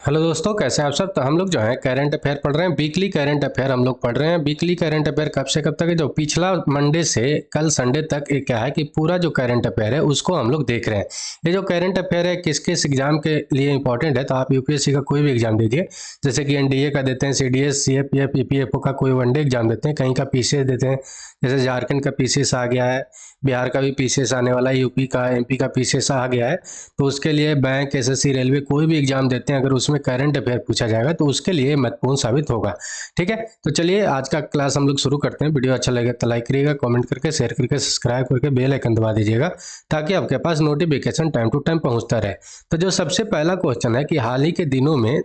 Hello दोस्तों, कैसे हैं आप सब। तो हम लोग जो है करंट अफेयर पढ़ रहे हैं। वीकली करंट अफेयर हम लोग पढ़ रहे हैं। वीकली करंट अफेयर कब से कब तक है, जो पिछला मंडे से कल संडे तक ये क्या है कि पूरा जो करंट अफेयर है उसको हम लोग देख रहे हैं। ये जो करंट अफेयर है किस किस एग्जाम के लिए इंपॉर्टेंट है, तो आप यूपीएससी का कोई भी एग्जाम दीजिए, जैसे कि एनडीए का देते हैं, सीडीएस, सीएपीएफ, ईपीएफओ का कोई वनडे एग्जाम देते हैं, कहीं का पीसीएस देते हैं, जैसे झारखंड का पीसीएस आ गया है, बिहार का भी पीसीएस आने वाला है, यूपी का, एमपी का पीसीएस आ गया है। तो उसके लिए बैंक, एसएससी, रेलवे कोई भी एग्जाम देते हैं, अगर उसमें करंट अफेयर पूछा जाएगा तो उसके लिए महत्वपूर्ण साबित होगा। ठीक है, तो चलिए आज का क्लास हम लोग शुरू करते हैं। वीडियो अच्छा लगे तो लाइक करिएगा, कमेंट करके, शेयर करके, सब्सक्राइब करके बेल आइकन दबा दीजिएगा, ताकि आपके पास नोटिफिकेशन टाइम टू टाइम पहुंचता रहे। तो जो सबसे पहला क्वेश्चन है कि हाल ही के दिनों में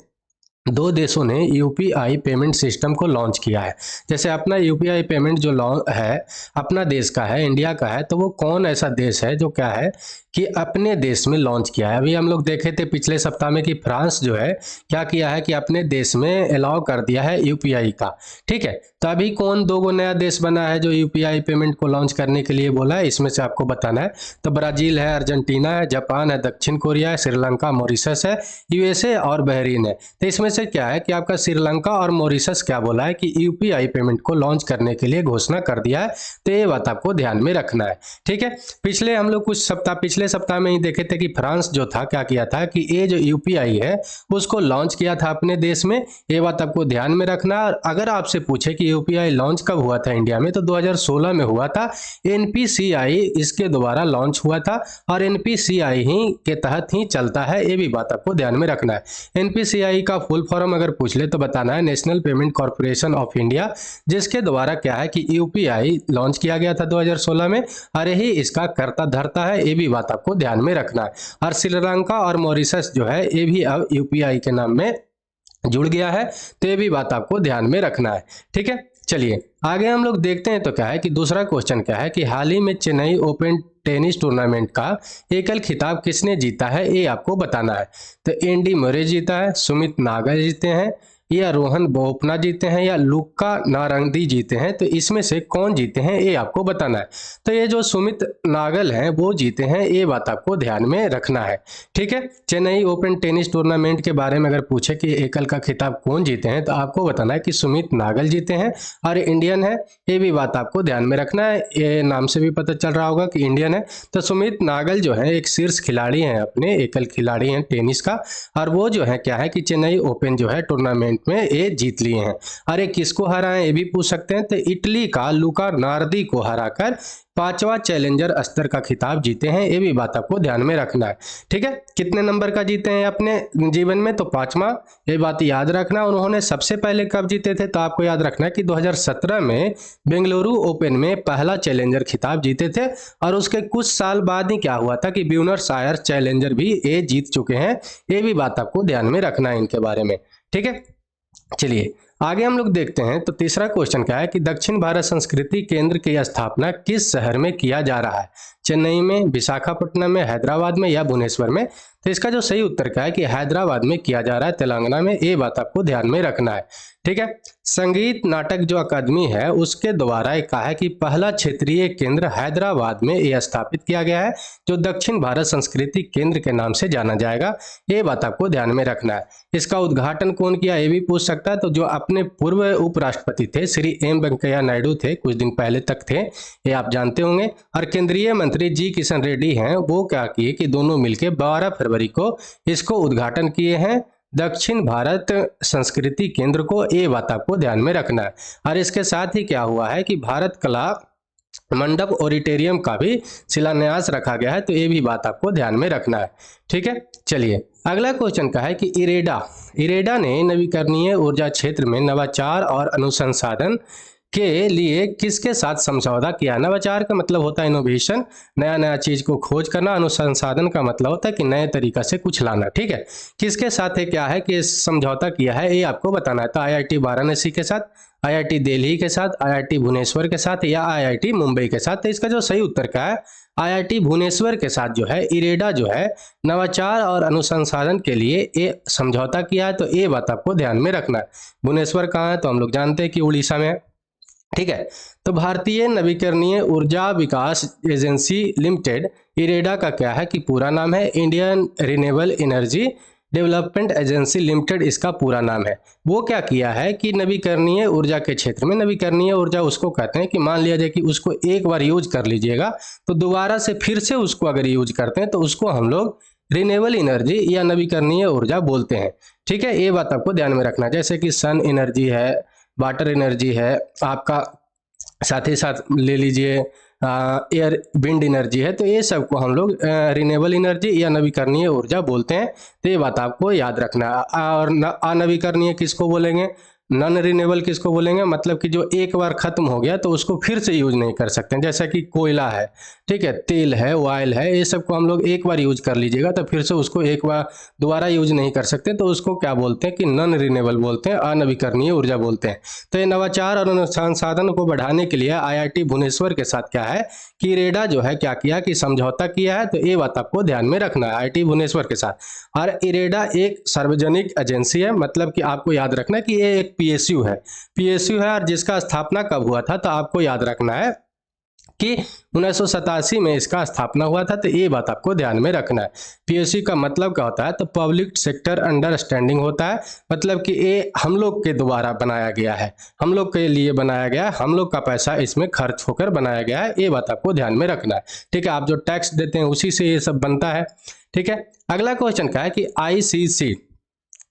दो देशों ने यूपीआई पेमेंट सिस्टम को लॉन्च किया है। जैसे अपना यूपीआई पेमेंट जो लॉन्च है अपना देश का है, इंडिया का है, तो वो कौन ऐसा देश है जो क्या है कि अपने देश में लॉन्च किया है। अभी हम लोग देखे थे पिछले सप्ताह में कि फ्रांस जो है क्या किया है कि अपने देश में अलाउ कर दिया है यूपीआई का। ठीक है, तो अभी कौन दो गो नया देश बना है जो यूपीआई पेमेंट को लॉन्च करने के लिए बोला है, इसमें से आपको बताना है। तो ब्राजील है, अर्जेंटीना है, जापान है, दक्षिण कोरिया है, श्रीलंका, मॉरिशस है, यूएसए और बहरीन है। तो इसमें से क्या है कि आपका श्रीलंका और मॉरिशस क्या बोला है कि यूपीआई पेमेंट को लॉन्च करने के लिए घोषणा कर दिया है। तो ये बात आपको ध्यान में रखना है। ठीक है, पिछले हम लोग पिछले सप्ताह में ही देखे थे कि फ्रांस जो था क्या किया था कि ये जो यूपीआई है उसको लॉन्च किया था अपने देश में। ये बात आपको ध्यान में रखना है। अगर आपसे पूछे कि यूपीआई लॉन्च कब हुआ था इंडिया में, तो 2016 में हुआ था। एनपीसीआई इसके द्वारा लॉन्च हुआ था और एनपीसीआई ही के तहत ही चलता है। ये भी बात आपको ध्यान में रखना है। एनपीसीआई का फुल फॉर्म अगर पूछ ले तो बताना है national payment corporation of India, जिसके द्वारा क्या है कि यूपीआई लॉन्च किया गया था 2016 में, और यही इसका कर्ता धर्ता है। ये भी बात आपको ध्यान में रखना है। और श्रीलंका और मॉरिशस जो है ये भी अब यूपीआई के नाम में जुड़ गया है। तो ये भी बात आपको ध्यान में रखना है। ठीक है, चलिए आगे हम लोग देखते हैं। तो क्या है कि दूसरा क्वेश्चन क्या है कि हाल ही में चेन्नई ओपन टेनिस टूर्नामेंट का एकल खिताब किसने जीता है, ये आपको बताना है। तो एंडी मरे जीता है, सुमित नागल जीते हैं, या रोहन बोपन्ना जीते हैं, या लुक्का नारंगी जीते हैं। तो इसमें से कौन जीते हैं ये आपको बताना है। तो ये जो सुमित नागल हैं वो जीते हैं, ये बात आपको ध्यान में रखना है। ठीक है, चेन्नई ओपन टेनिस टूर्नामेंट के बारे में अगर पूछे कि एकल का खिताब कौन जीते हैं, तो आपको बताना है कि सुमित नागल जीते हैं और इंडियन है। ये भी बात आपको ध्यान में रखना है। ये नाम से भी पता चल रहा होगा कि इंडियन है। तो सुमित नागल जो है एक शीर्ष खिलाड़ी हैं, अपने एकल खिलाड़ी हैं टेनिस का, और वो जो है क्या है कि चेन्नई ओपन जो है टूर्नामेंट में ये जीत लिए हैं। अरे किसको हरा है ये भी पूछ सकते हैं। तो इटली का लुका नार्दी को हराकर पांचवा चैलेंजर स्तर का खिताब जीते हैं। ये भी बात आपको ध्यान में रखना है। ठीक है, कितने नंबर का जीते हैं अपने जीवन में, तो पांचवा। ये बात याद रखना। उन्होंने सबसे पहले कब जीते थे, तो आपको याद रखना है कि 2017 में बेंगलुरु ओपन में पहला चैलेंजर खिताब जीते थे, और उसके कुछ साल बाद ही क्या हुआ था कि ब्यूनस आयर्स चैलेंजर भी ये जीत चुके हैं। ये भी बात आपको ध्यान में रखना है इनके बारे में। ठीक है, चलिए आगे हम लोग देखते हैं। तो तीसरा क्वेश्चन क्या है कि दक्षिण भारत संस्कृति केंद्र की स्थापना किस शहर में किया जा रहा है, चेन्नई में, विशाखापट्टनम में, हैदराबाद में, या भुवनेश्वर में। तो इसका जो सही उत्तर क्या है कि हैदराबाद में किया जा रहा है, तेलंगाना में। ये बात आपको ध्यान में रखना है। ठीक है, संगीत नाटक जो अकादमी है उसके द्वारा कहा है कि पहला क्षेत्रीय केंद्र हैदराबाद में यह स्थापित किया गया है, जो दक्षिण भारत संस्कृति केंद्र के नाम से जाना जाएगा। ये बात आपको ध्यान में रखना है। इसका उद्घाटन कौन किया ये भी पूछ सकता है। तो जो अपने पूर्व उपराष्ट्रपति थे श्री एम वेंकैया नायडू थे, कुछ दिन पहले तक थे, ये आप जानते होंगे। और केंद्रीय मंत्री जी किशन रेड्डी हैं, वो क्या किए कि दोनों मिलकर 12 फरवरी को इसको उद्घाटन किए हैं, दक्षिण भारत संस्कृति केंद्र को। ये बात आपको ध्यान में रखना है। और इसके साथ ही क्या हुआ है कि भारत कला मंडप ऑडिटोरियम का भी शिलान्यास रखा गया है। तो ये भी बात आपको ध्यान में रखना है। ठीक है, चलिए अगला क्वेश्चन का है कि इरेडा ने नवीकरणीय ऊर्जा क्षेत्र में नवाचार और अनुसंधान के लिए किसके साथ समझौता किया। नवाचार का मतलब होता है इनोवेशन, नया नया चीज को खोज करना। अनुसंधान का मतलब होता है कि नए तरीका से कुछ लाना। ठीक है, किसके साथ है क्या है कि समझौता किया है ये आपको बताना है। तो आईआईटी वाराणसी के साथ, आईआईटी दिल्ली के साथ, आईआईटी भुवनेश्वर के साथ, या आईआईटी मुंबई के साथ। तो इसका जो सही उत्तर क्या है, आईआईटी भुवनेश्वर के साथ जो है इरेडा जो है नवाचार और अनुसंधान के लिए ये समझौता किया है। तो ये बात आपको ध्यान में रखना है। भुवनेश्वर कहाँ है, तो हम लोग जानते हैं कि उड़ीसा में है। ठीक है, तो भारतीय नवीकरणीय ऊर्जा विकास एजेंसी लिमिटेड, इरेडा का क्या है कि पूरा नाम है Indian renewable energy development agency limited इसका पूरा नाम है। वो क्या किया है कि नवीकरणीय ऊर्जा के क्षेत्र में, नवीकरणीय ऊर्जा उसको कहते हैं कि मान लिया जाए कि उसको एक बार यूज कर लीजिएगा तो दोबारा से फिर से उसको अगर यूज करते हैं तो उसको हम लोग रिन्यूएबल एनर्जी या नवीकरणीय ऊर्जा बोलते हैं। ठीक है, ये बात आपको ध्यान में रखना। जैसे कि सन एनर्जी है, वाटर एनर्जी है आपका, साथ ही साथ ले लीजिए एयर विंड एनर्जी है, तो ये सब को हम लोग रिन्यूएबल एनर्जी या नवीकरणीय ऊर्जा बोलते हैं। तो ये बात आपको याद रखना है। और अनवीकरणीय किसको बोलेंगे, नॉन रिन्यूएबल किसको बोलेंगे, मतलब कि जो एक बार खत्म हो गया तो उसको फिर से यूज नहीं कर सकते, जैसा कि कोयला है, ठीक है, तेल है, ऑयल है, ये सब को हम लोग एक बार यूज कर लीजिएगा तो फिर से उसको एक बार दोबारा यूज नहीं कर सकते, तो उसको क्या बोलते हैं कि नॉन रिन्यूएबल बोलते हैं, अनवीकरणीय ऊर्जा बोलते हैं। तो ये नवाचार और अनुसंधान को बढ़ाने के लिए आईआईटी भुवनेश्वर के साथ क्या है कि इरेडा जो है क्या किया कि समझौता किया है। तो ये बात आपको ध्यान में रखना है आईआईटी भुवनेश्वर के साथ। और इरेडा एक सार्वजनिक एजेंसी है, मतलब कि आपको याद रखना है कि ये एक पीएसयू है, पीएसयू है, और जिसका स्थापना कब हुआ था तो आपको याद रखना है कि 1987 में इसका स्थापना हुआ था। तो ये बात आपको ध्यान में रखना है। पीएसयू का मतलब क्या होता है, तो पब्लिक सेक्टर अंडरस्टैंडिंग होता है, मतलब कि ये हम लोग के द्वारा बनाया गया है, हम लोग के लिए बनाया गया है, हम लोग का पैसा इसमें खर्च होकर बनाया गया है, ये बात आपको ध्यान में रखना है। ठीक है, आप जो टैक्स देते हैं उसी से ये सब बनता है। ठीक है, अगला क्वेश्चन क्या है कि आईसीसी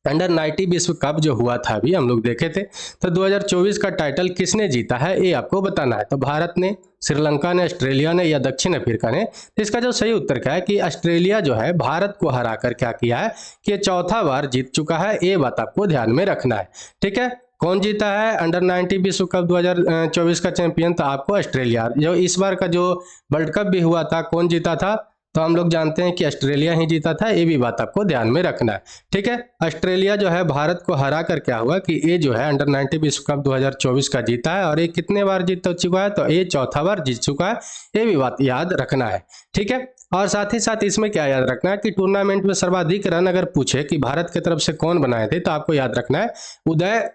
अंडर 90 विश्व कप जो हुआ था अभी हम लोग देखे थे, तो 2024 का टाइटल किसने जीता है ये आपको बताना है। तो भारत ने, श्रीलंका ने, ऑस्ट्रेलिया ने या दक्षिण अफ्रीका ने। तो इसका जो सही उत्तर क्या है कि ऑस्ट्रेलिया जो है भारत को हराकर क्या किया है कि चौथा बार जीत चुका है, ये बात आपको ध्यान में रखना है। ठीक है, कौन जीता है अंडर 90 विश्व कप 2024 का चैंपियन? तो आपको ऑस्ट्रेलिया। जो इस बार का जो वर्ल्ड कप भी हुआ था कौन जीता था? तो हम लोग जानते हैं कि ऑस्ट्रेलिया ही जीता था, ये भी बात आपको ध्यान में रखना है। ठीक है, ऑस्ट्रेलिया जो है भारत को हरा कर क्या हुआ कि ये जो है अंडर 90 विश्व कप 2024 का जीता है, और ये कितने बार जीत चुका है? तो ये चौथा बार जीत चुका है, ये भी बात याद रखना है। ठीक है, और साथ ही साथ इसमें क्या याद रखना है कि टूर्नामेंट में सर्वाधिक रन अगर पूछे कि भारत की तरफ से कौन बनाए थे, तो आपको याद रखना है उदय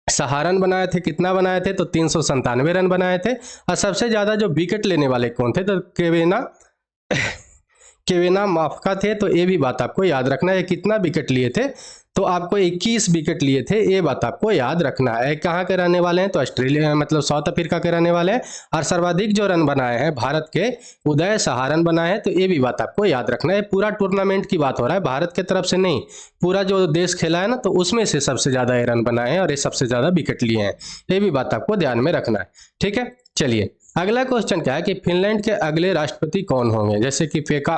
सहारन बनाए थे। कितना बनाए थे? तो 397 रन बनाए थे। और सबसे ज्यादा जो विकेट लेने वाले कौन थे? तो केवेना माफका थे। तो ये भी बात आपको याद रखना है। कितना विकेट लिए थे? तो आपको 21 विकेट लिए थे, ये बात आपको याद रखना है। कहाँ के रहने वाले हैं? तो ऑस्ट्रेलिया, मतलब साउथ अफ्रीका के रहने वाले हैं। और सर्वाधिक जो रन बनाए हैं भारत के उदय सहारन बनाए हैं, तो ये भी बात आपको याद रखना है। पूरा टूर्नामेंट की बात हो रहा है, भारत की तरफ से नहीं, पूरा जो देश खेला है ना, तो उसमें से सबसे ज्यादा रन बनाए हैं और ये सबसे ज्यादा विकेट लिए हैं, ये भी बात आपको ध्यान में रखना है। ठीक है, चलिए अगला क्वेश्चन क्या है कि फिनलैंड के अगले राष्ट्रपति कौन होंगे? जैसे कि पेका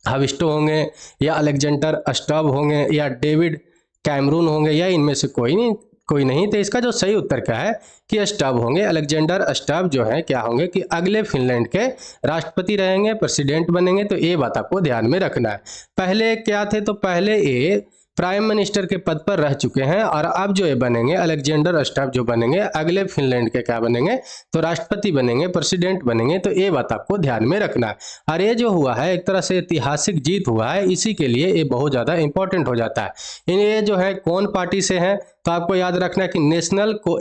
हाविस्टो होंगे, या अलेक्जेंडर स्टब होंगे, या डेविड कैमरून होंगे, या इनमें से कोई नहीं। तो इसका जो सही उत्तर क्या है कि स्टब होंगे। अलेक्जेंडर स्टब जो है क्या होंगे कि अगले फिनलैंड के राष्ट्रपति रहेंगे, प्रेसिडेंट बनेंगे। तो ये बात आपको ध्यान में रखना है। पहले क्या थे? तो पहले ये प्राइम मिनिस्टर के पद पर रह चुके हैं, और अब जो ये बनेंगे अलेक्जेंडर स्टब जो बनेंगे अगले फिनलैंड के क्या बनेंगे? तो राष्ट्रपति बनेंगे, प्रेसिडेंट बनेंगे। तो ये बात आपको ध्यान में रखना है। और ये जो हुआ है एक तरह से ऐतिहासिक जीत हुआ है, इसी के लिए ये बहुत ज्यादा इंपॉर्टेंट हो जाता है। ये जो है कौन पार्टी से है? तो आपको याद रखना है कि नेशनल को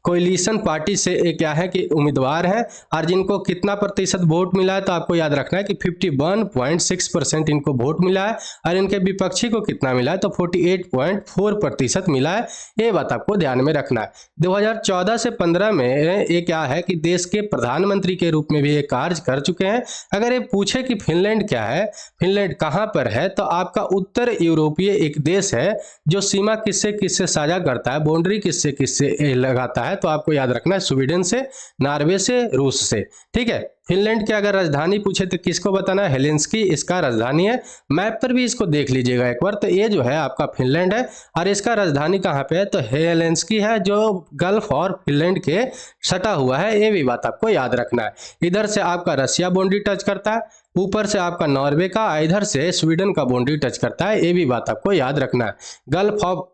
कोलिशन पार्टी से एक क्या है कि उम्मीदवार है, और जिनको कितना प्रतिशत वोट मिला है? तो आपको याद रखना है कि 51.6% इनको वोट मिला है, और इनके विपक्षी को कितना मिला है? तो 48.4% मिला है, ये बात आपको ध्यान में रखना है। 2014 से 15 में ये क्या है कि देश के प्रधानमंत्री के रूप में भी ये कार्य कर चुके हैं। अगर ये पूछे कि फिनलैंड क्या है, फिनलैंड कहाँ पर है, तो आपका उत्तर यूरोपीय एक देश है जो सीमा किससे किससे साझा करता है, बाउंड्री किससे किससे लगा है। तो आपको याद रखना है स्वीडन से, नॉर्वे से, रूस से। ठीक है, फिनलैंड की अगर राजधानी पूछे तो किसको बताना है? हेलेंस्की इसका राजधानी है। मैप पर भी इसको देख लीजिएगा एक बार। तो ये जो है आपका फिनलैंड है, और इसका राजधानी कहाँ पे है? तो हेलेंस्की है, जो गल्फ और फिनलैंड के सटा हुआ है, ये भी बात आपको याद रखना है। इधर से आपका रशिया बाउंड्री टच करता है, ऊपर से आपका नॉर्वे का, इधर से स्वीडन का बाउंड्री टच करता है, ये भी बात आपको याद रखना है। गल्फ ऑफ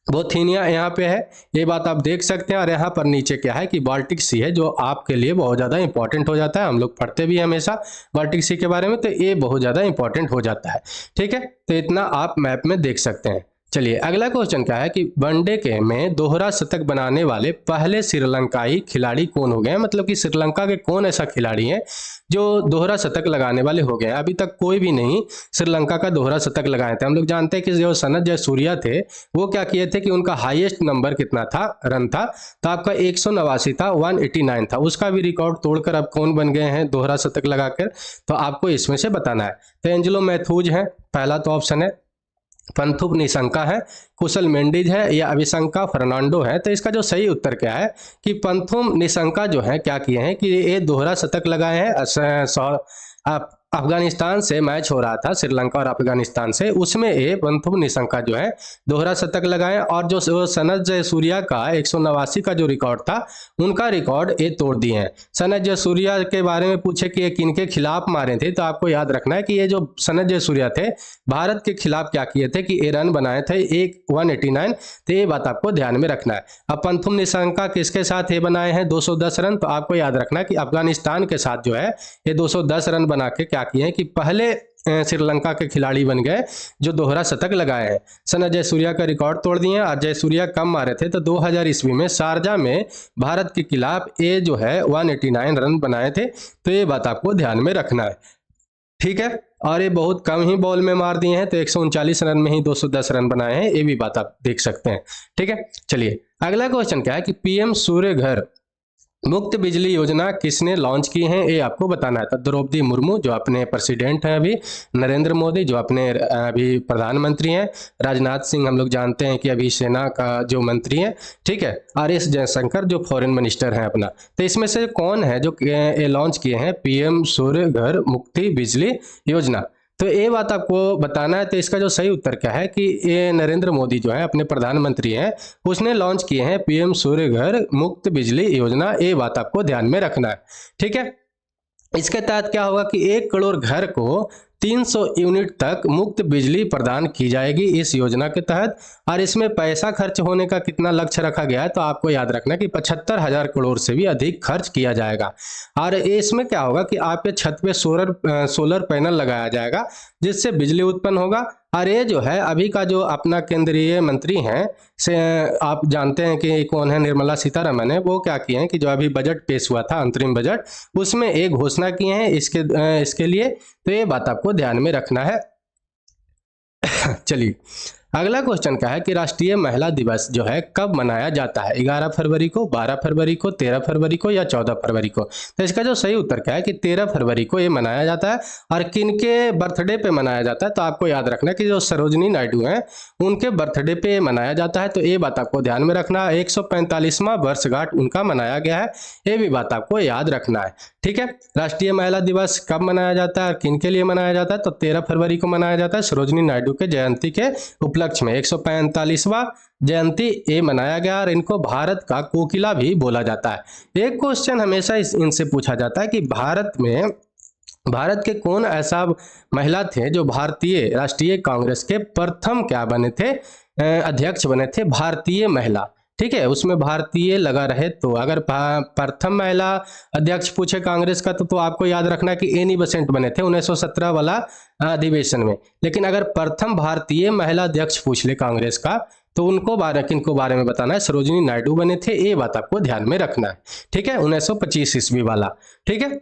बोथीनिया यहाँ पे है, ये बात आप देख सकते हैं। और यहाँ पर नीचे क्या है कि बाल्टिक सी है, जो आपके लिए बहुत ज़्यादा इंपॉर्टेंट हो जाता है। हम लोग पढ़ते भी हमेशा बाल्टिक सी के बारे में, तो ये बहुत ज़्यादा इंपॉर्टेंट हो जाता है। ठीक है, तो इतना आप मैप में देख सकते हैं। चलिए अगला क्वेश्चन क्या है कि वनडे के में दोहरा शतक बनाने वाले पहले श्रीलंकाई खिलाड़ी कौन हो गए हैं, मतलब कि श्रीलंका के कौन ऐसा खिलाड़ी है जो दोहरा शतक लगाने वाले हो गए हैं। अभी तक कोई भी नहीं श्रीलंका का दोहरा शतक लगाए थे। हम लोग जानते हैं कि जो सनत जयसूर्या थे वो क्या किए थे कि उनका हाईएस्ट नंबर कितना था, रन था, तो आपका 189 था, 189 था। उसका भी रिकॉर्ड तोड़कर अब कौन बन गए हैं दोहरा शतक लगाकर, तो आपको इसमें से बताना है। तो एंजेलो मैथ्यूज है, पहला तो ऑप्शन है। पंथुप निशंका है, कुशल मेंडिज है, या अभिशंका फर्नांडो है। तो इसका जो सही उत्तर क्या है कि पंथुम निशंका जो है क्या किए हैं कि ये दोहरा शतक लगाए हैं। अफगानिस्तान से मैच हो रहा था, श्रीलंका और अफगानिस्तान से, उसमें ये पंथुम निशंका जो है दोहरा शतक लगाए। और जो सनत जयसूर्या का 189 का जो रिकॉर्ड था उनका रिकॉर्ड ये तोड़ दिए हैं। सनत जयसूर्या के बारे में पूछे कि ये किनके खिलाफ मारे थे, तो आपको याद रखना है कि ये जो सनत जयसूर्या थे भारत के खिलाफ क्या किए थे कि ये रन बनाए थे 189। तो ये बात आपको ध्यान में रखना है। अब पंथुम निशंका किसके साथ ये बनाए हैं 210 रन, तो आपको याद रखना है कि अफगानिस्तान के साथ जो है ये 210 रन बना के क्या किए हैं कि पहले श्रीलंका के खिलाड़ी बन गए जो दोहरा शतक लगाए हैं। सनत जयसूर्या का रिकॉर्ड तोड़ दिए हैं। आज जयसूर्या कम मारे थे तो 2000 ईस्वी में शारजा में भारत के खिलाफ ये जो है 189 रन बनाए थे। तो ये बात आपको ध्यान में रखना है, ठीक है। और ये बहुत कम ही बॉल में मार दिए हैं, तो 139 रन में ही 210 रन बनाए हैं, ये भी बात आप देख सकते हैं, ठीक है। चलिए अगला क्वेश्चन क्या है कि पीएम सूर्य घर मुफ्त बिजली योजना किसने लॉन्च की है, ये आपको बताना है। तो द्रौपदी मुर्मू जो अपने प्रेसिडेंट हैं अभी, नरेंद्र मोदी जो अपने अभी प्रधानमंत्री हैं, राजनाथ सिंह हम लोग जानते हैं कि अभी सेना का जो मंत्री हैं, ठीक है, आर.एस. जयशंकर जो फॉरेन मिनिस्टर हैं अपना। तो इसमें से कौन है जो ये लॉन्च किए हैं पीएम सूर्य घर मुफ्त बिजली योजना, तो ये बात आपको बताना है। तो इसका जो सही उत्तर क्या है कि ये नरेंद्र मोदी जो है अपने प्रधानमंत्री हैं, उसने लॉन्च किए हैं पीएम सूर्य घर मुफ्त बिजली योजना। ये बात आपको ध्यान में रखना है, ठीक है। इसके तहत क्या होगा कि 1 करोड़ घर को 300 यूनिट तक मुफ्त बिजली प्रदान की जाएगी इस योजना के तहत। और इसमें पैसा खर्च होने का कितना लक्ष्य रखा गया है, तो आपको याद रखना कि 75,000 करोड़ से भी अधिक खर्च किया जाएगा। और इसमें क्या होगा कि आपके छत पे सोलर पैनल लगाया जाएगा जिससे बिजली उत्पन्न होगा। और ये जो है अभी का जो अपना केंद्रीय मंत्री हैं से आप जानते हैं कि कौन है, निर्मला सीतारमण है, वो क्या किए हैं कि जो अभी बजट पेश हुआ था अंतरिम बजट, उसमें एक घोषणा किए हैं इसके लिए। तो ये बात आपको ध्यान में रखना है। चलिए अगला क्वेश्चन क्या है कि राष्ट्रीय महिला दिवस जो है कब मनाया जाता है, 11 फरवरी को, 12 फरवरी को, 13 फरवरी को या 14 फरवरी को। तो इसका जो सही उत्तर क्या है कि 13 फरवरी को ये मनाया जाता है। और किनके बर्थडे पे मनाया जाता है, तो आपको याद रखना है कि जो सरोजनी नायडू हैं उनके बर्थडे पे मनाया जाता है। तो ये बात आपको ध्यान में रखना है, 145वां वर्षगांठ उनका मनाया गया है, ये भी बात आपको याद रखना है, ठीक है। राष्ट्रीय महिला दिवस कब मनाया जाता है और किनके लिए मनाया जाता है, तो 13 फरवरी को मनाया जाता है सरोजनी नायडू के जयंती के उपलक्ष्य में। 145वां जयंती ये मनाया गया और इनको भारत का कोकिला भी बोला जाता है। एक क्वेश्चन हमेशा इनसे पूछा जाता है कि भारत के कौन ऐसा महिला थे जो भारतीय राष्ट्रीय कांग्रेस के प्रथम क्या बने थे, अध्यक्ष बने थे, भारतीय महिला, ठीक है। उसमें भारतीय लगा रहे, तो अगर प्रथम महिला अध्यक्ष पूछे कांग्रेस का तो आपको याद रखना कि एनी बेसेंट बने थे 1917 वाला अधिवेशन में। लेकिन अगर प्रथम भारतीय महिला अध्यक्ष पूछ ले कांग्रेस का तो किनको बारे में बताना है, सरोजिनी नायडू बने थे, ये बात आपको ध्यान में रखना है, ठीक है, 1925 ईस्वी वाला, ठीक है।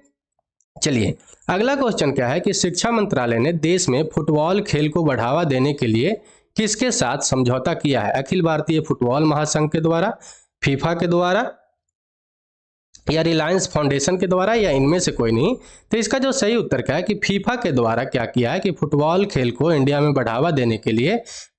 चलिए अगला क्वेश्चन क्या है कि शिक्षा मंत्रालय ने देश में फुटबॉल खेल को बढ़ावा देने के लिए किसके साथ समझौता किया है, अखिल भारतीय फुटबॉल महासंघ के द्वारा, फीफा के द्वारा या रिलायंस फाउंडेशन के द्वारा, या इनमें से कोई नहीं। तो इसका जो सही उत्तर क्या है कि फीफा के द्वारा क्या किया है कि फुटबॉल खेल को इंडिया में बढ़ावा देने के लिए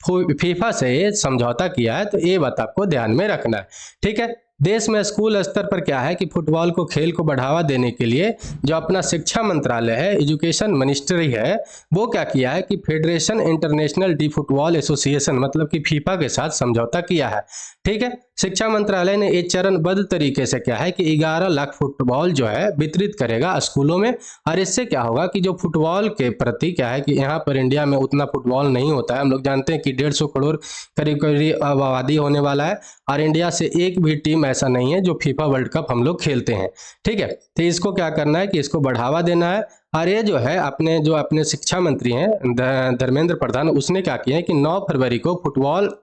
फीफा से ये समझौता किया है। तो ये बात आपको ध्यान में रखना है, ठीक है। देश में स्कूल स्तर पर क्या है कि फुटबॉल को खेल को बढ़ावा देने के लिए जो अपना शिक्षा मंत्रालय है, एजुकेशन मिनिस्ट्री है, वो क्या किया है कि federation international D football association मतलब कि फीफा के साथ समझौता किया है, ठीक है। शिक्षा मंत्रालय ने एक चरणबद्ध तरीके से क्या है कि 11 लाख फुटबॉल जो है वितरित करेगा स्कूलों में। और इससे क्या होगा कि जो फुटबॉल के प्रति क्या है कि यहाँ पर इंडिया में उतना फुटबॉल नहीं होता है, हम लोग जानते हैं कि 150 करोड़ करीब आबादी होने वाला है और इंडिया से एक भी टीम ऐसा नहीं है जो फीफा वर्ल्ड कप हम लोग खेलते हैं, ठीक है। तो इसको क्या करना है कि इसको बढ़ावा देना है और ये जो है अपने शिक्षा मंत्री हैं धर्मेंद्र प्रधान, उसने क्या किया है कि 9 फरवरी को फुटबॉल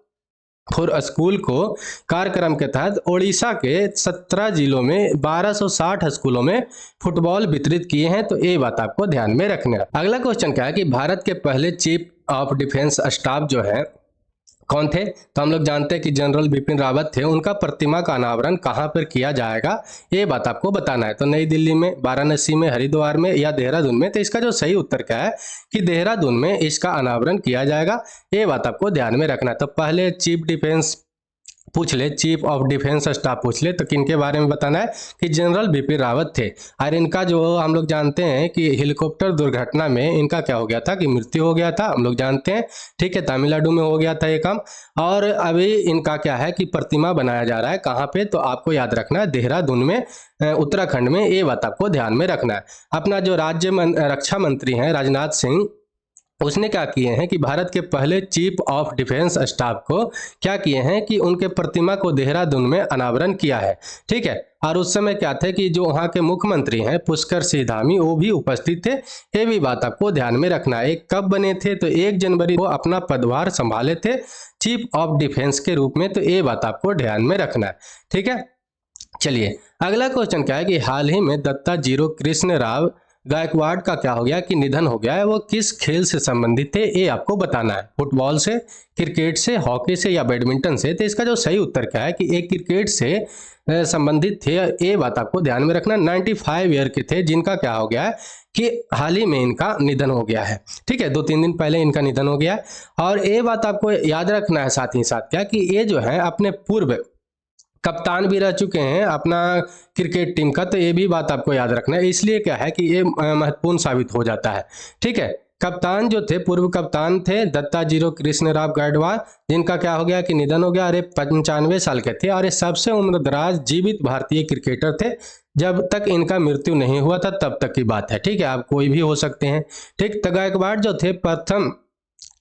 फॉर स्कूल को कार्यक्रम के तहत ओडिशा के 17 जिलों में 1260 स्कूलों में फुटबॉल वितरित किए हैं। तो ये बात आपको ध्यान में रखना है। अगला क्वेश्चन क्या है कि भारत के पहले चीफ ऑफ डिफेंस स्टाफ जो है कौन थे? तो हम लोग जानते हैं कि जनरल बिपिन रावत थे। उनका प्रतिमा का अनावरण कहां पर किया जाएगा, ये बात आपको बताना है। तो नई दिल्ली में, वाराणसी में, हरिद्वार में या देहरादून में? तो इसका जो सही उत्तर क्या है कि देहरादून में इसका अनावरण किया जाएगा, ये बात आपको ध्यान में रखना है। तो पहले चीफ डिफेंस पूछ ले, चीफ ऑफ डिफेंस स्टाफ पूछ ले, तो किनके बारे में बताना है कि जनरल बिपिन रावत थे। और इनका जो हम लोग जानते हैं कि हेलीकॉप्टर दुर्घटना में इनका क्या हो गया था कि मृत्यु हो गया था, हम लोग जानते हैं। ठीक है, तमिलनाडु में हो गया था ये काम। और अभी इनका क्या है कि प्रतिमा बनाया जा रहा है कहाँ पे? तो आपको याद रखना है देहरादून में, उत्तराखंड में, ये बात आपको ध्यान में रखना है। अपना जो रक्षा मंत्री हैं राजनाथ सिंह, उसने क्या किए हैं कि भारत के पहले चीफ ऑफ डिफेंस स्टाफ को क्या किए हैं कि उनके प्रतिमा को देहरादून में अनावरण किया है। ठीक है, और उस समय क्या थे कि जो वहाँ के मुख्यमंत्री हैं पुष्कर सिंह धामी, वो भी उपस्थित थे। ये भी बात आपको ध्यान में रखना है। कब बने थे? तो 1 जनवरी को अपना पदभार संभाले थे चीफ ऑफ डिफेंस के रूप में। तो ये बात आपको ध्यान में रखना है। ठीक है, चलिए अगला क्वेश्चन क्या है कि हाल ही में दत्ता जीरो कृष्ण राव गायकवाड़ का क्या हो गया कि निधन हो गया है। वो किस खेल से संबंधित थे, ये आपको बताना है। फुटबॉल से, क्रिकेट से, हॉकी से या बैडमिंटन से? तो इसका जो सही उत्तर क्या है कि एक क्रिकेट से संबंधित थे, ये बात आपको ध्यान में रखना। 95 ईयर के थे, जिनका क्या हो गया है कि हाल ही में इनका निधन हो गया है। ठीक है, 2-3 दिन पहले इनका निधन हो गया है। और ये बात आपको याद रखना है साथ ही साथ क्या कि ये जो है अपने पूर्व कप्तान भी रह चुके हैं अपना क्रिकेट टीम का। तो ये भी बात आपको याद रखना है, इसलिए क्या है कि ये महत्वपूर्ण साबित हो जाता है। ठीक है, कप्तान जो थे, पूर्व कप्तान थे दत्ता जीरो कृष्ण राव गायकवाड़, जिनका क्या हो गया कि निधन हो गया। अरे 95 साल के थे और ये सबसे उम्रदराज जीवित भारतीय क्रिकेटर थे। जब तक इनका मृत्यु नहीं हुआ था तब तक की बात है। ठीक है, आप कोई भी हो सकते हैं। ठीक, तो गायकवाड़ जो थे प्रथम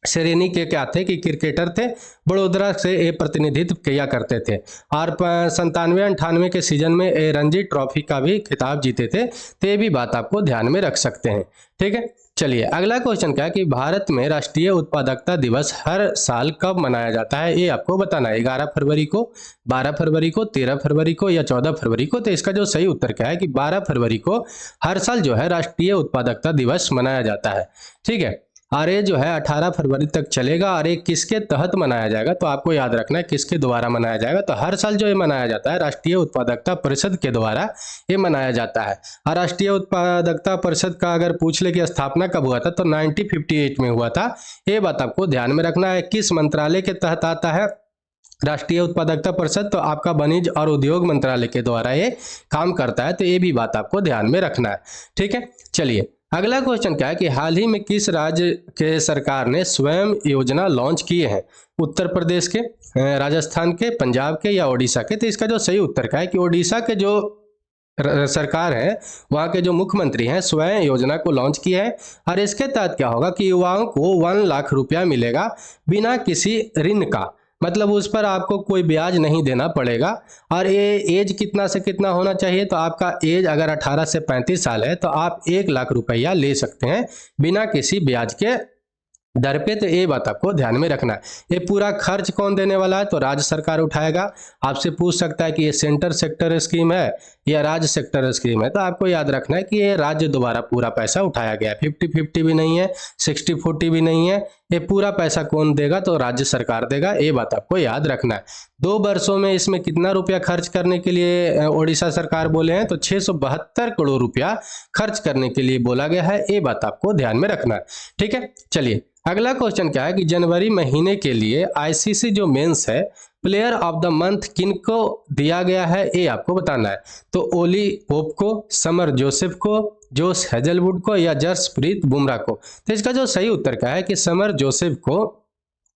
श्रेणी के क्या थे कि क्रिकेटर थे, बड़ोदरा से ये प्रतिनिधित्व किया करते थे। और 97-98 के सीजन में ये रणजी ट्रॉफी का भी खिताब जीते थे। तो ये भी बात आपको ध्यान में रख सकते हैं। ठीक है, चलिए अगला क्वेश्चन क्या है कि भारत में राष्ट्रीय उत्पादकता दिवस हर साल कब मनाया जाता है, ये आपको बताना है। 11 फरवरी को, 12 फरवरी को, 13 फरवरी को या 14 फरवरी को? तो इसका जो सही उत्तर क्या है कि 12 फरवरी को हर साल जो है राष्ट्रीय उत्पादकता दिवस मनाया जाता है। ठीक है, और ये जो है 18 फरवरी तक चलेगा। और ये किसके तहत मनाया जाएगा? तो आपको याद रखना है किसके द्वारा मनाया जाएगा। तो हर साल जो ये मनाया जाता है राष्ट्रीय उत्पादकता परिषद के द्वारा ये मनाया जाता है। और राष्ट्रीय उत्पादकता परिषद का अगर पूछ ले कि स्थापना कब हुआ था, तो 1958 में हुआ था। ये बात आपको ध्यान में रखना है। किस मंत्रालय के तहत आता है राष्ट्रीय उत्पादकता परिषद? तो आपका वाणिज्य और उद्योग मंत्रालय के द्वारा ये काम करता है। तो ये भी बात आपको ध्यान में रखना है। ठीक है, चलिए अगला क्वेश्चन क्या है कि हाल ही में किस राज्य के सरकार ने स्वयं योजना लॉन्च किए हैं? उत्तर प्रदेश के, राजस्थान के, पंजाब के या ओडिशा के? तो इसका जो सही उत्तर क्या है कि ओडिशा के जो सरकार है, वहाँ के जो मुख्यमंत्री हैं स्वयं योजना को लॉन्च किया है। और इसके तहत क्या होगा कि युवाओं को 1 लाख रुपया मिलेगा बिना किसी ऋण का, मतलब उस पर आपको कोई ब्याज नहीं देना पड़ेगा। और ये एज कितना से कितना होना चाहिए? तो आपका एज अगर 18 से 35 साल है तो आप 1 लाख रुपया ले सकते हैं बिना किसी ब्याज के दर पे। तो ये बात आपको ध्यान में रखना है। ये पूरा खर्च कौन देने वाला है? तो राज्य सरकार उठाएगा। आपसे पूछ सकता है कि ये सेंटर सेक्टर स्कीम है या राज्य सेक्टर स्कीम है? तो आपको याद रखना है कि ये राज्य द्वारा पूरा पैसा उठाया गया है। 50-50 भी नहीं है, 60-40 भी नहीं है। ये पूरा पैसा कौन देगा? तो राज्य सरकार देगा। ये बात आपको याद रखना है। 2 वर्षों में इसमें कितना रुपया खर्च करने के लिए ओडिशा सरकार बोले हैं? तो 672 करोड़ रुपया खर्च करने के लिए बोला गया है। ये बात आपको ध्यान में रखना है। ठीक है, चलिए अगला क्वेश्चन क्या है कि जनवरी महीने के लिए आईसीसी जो मेंस है प्लेयर ऑफ द मंथ किनको दिया गया है, ये आपको बताना है। तो ओली पोप को, समर जोसेफ को, जोश हेजलवुड को या जसप्रीत बुमराह को? तो इसका जो सही उत्तर क्या है कि समर जोसेफ को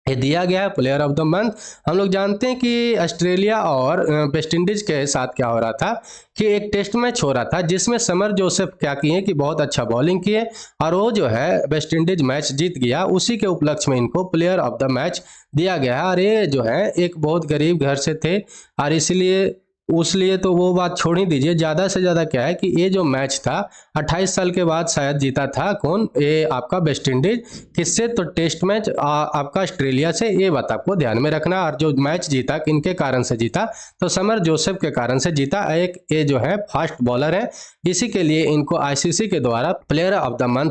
ये दिया गया है प्लेयर ऑफ द मंथ। हम लोग जानते हैं कि ऑस्ट्रेलिया और वेस्ट इंडीज के साथ क्या हो रहा था कि एक टेस्ट मैच हो रहा था जिसमें समर जोसेफ क्या किए कि बहुत अच्छा बॉलिंग किए और वो जो है वेस्ट इंडीज मैच जीत गया। उसी के उपलक्ष्य में इनको प्लेयर ऑफ द मैच दिया गया है। और ये जो है एक बहुत गरीब घर से थे और इसलिए उसलिए तो वो बात छोड़ ही दीजिए। ज़्यादा से ज़्यादा क्या है कि ये जो मैच था 28 साल के बाद शायद जीता था कौन, ये आपका वेस्ट इंडीज। किससे? तो टेस्ट मैच आपका ऑस्ट्रेलिया से। ये बात आपको ध्यान में रखना। और जो मैच जीता किनके कारण से जीता, तो समर जोसेफ के कारण से जीता। एक ये जो है फास्ट बॉलर है, इसी के लिए इनको आईसीसी के द्वारा player of the month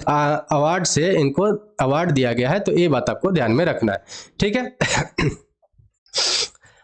award से इनको अवार्ड दिया गया है। तो ये बात आपको ध्यान में रखना है, ठीक है।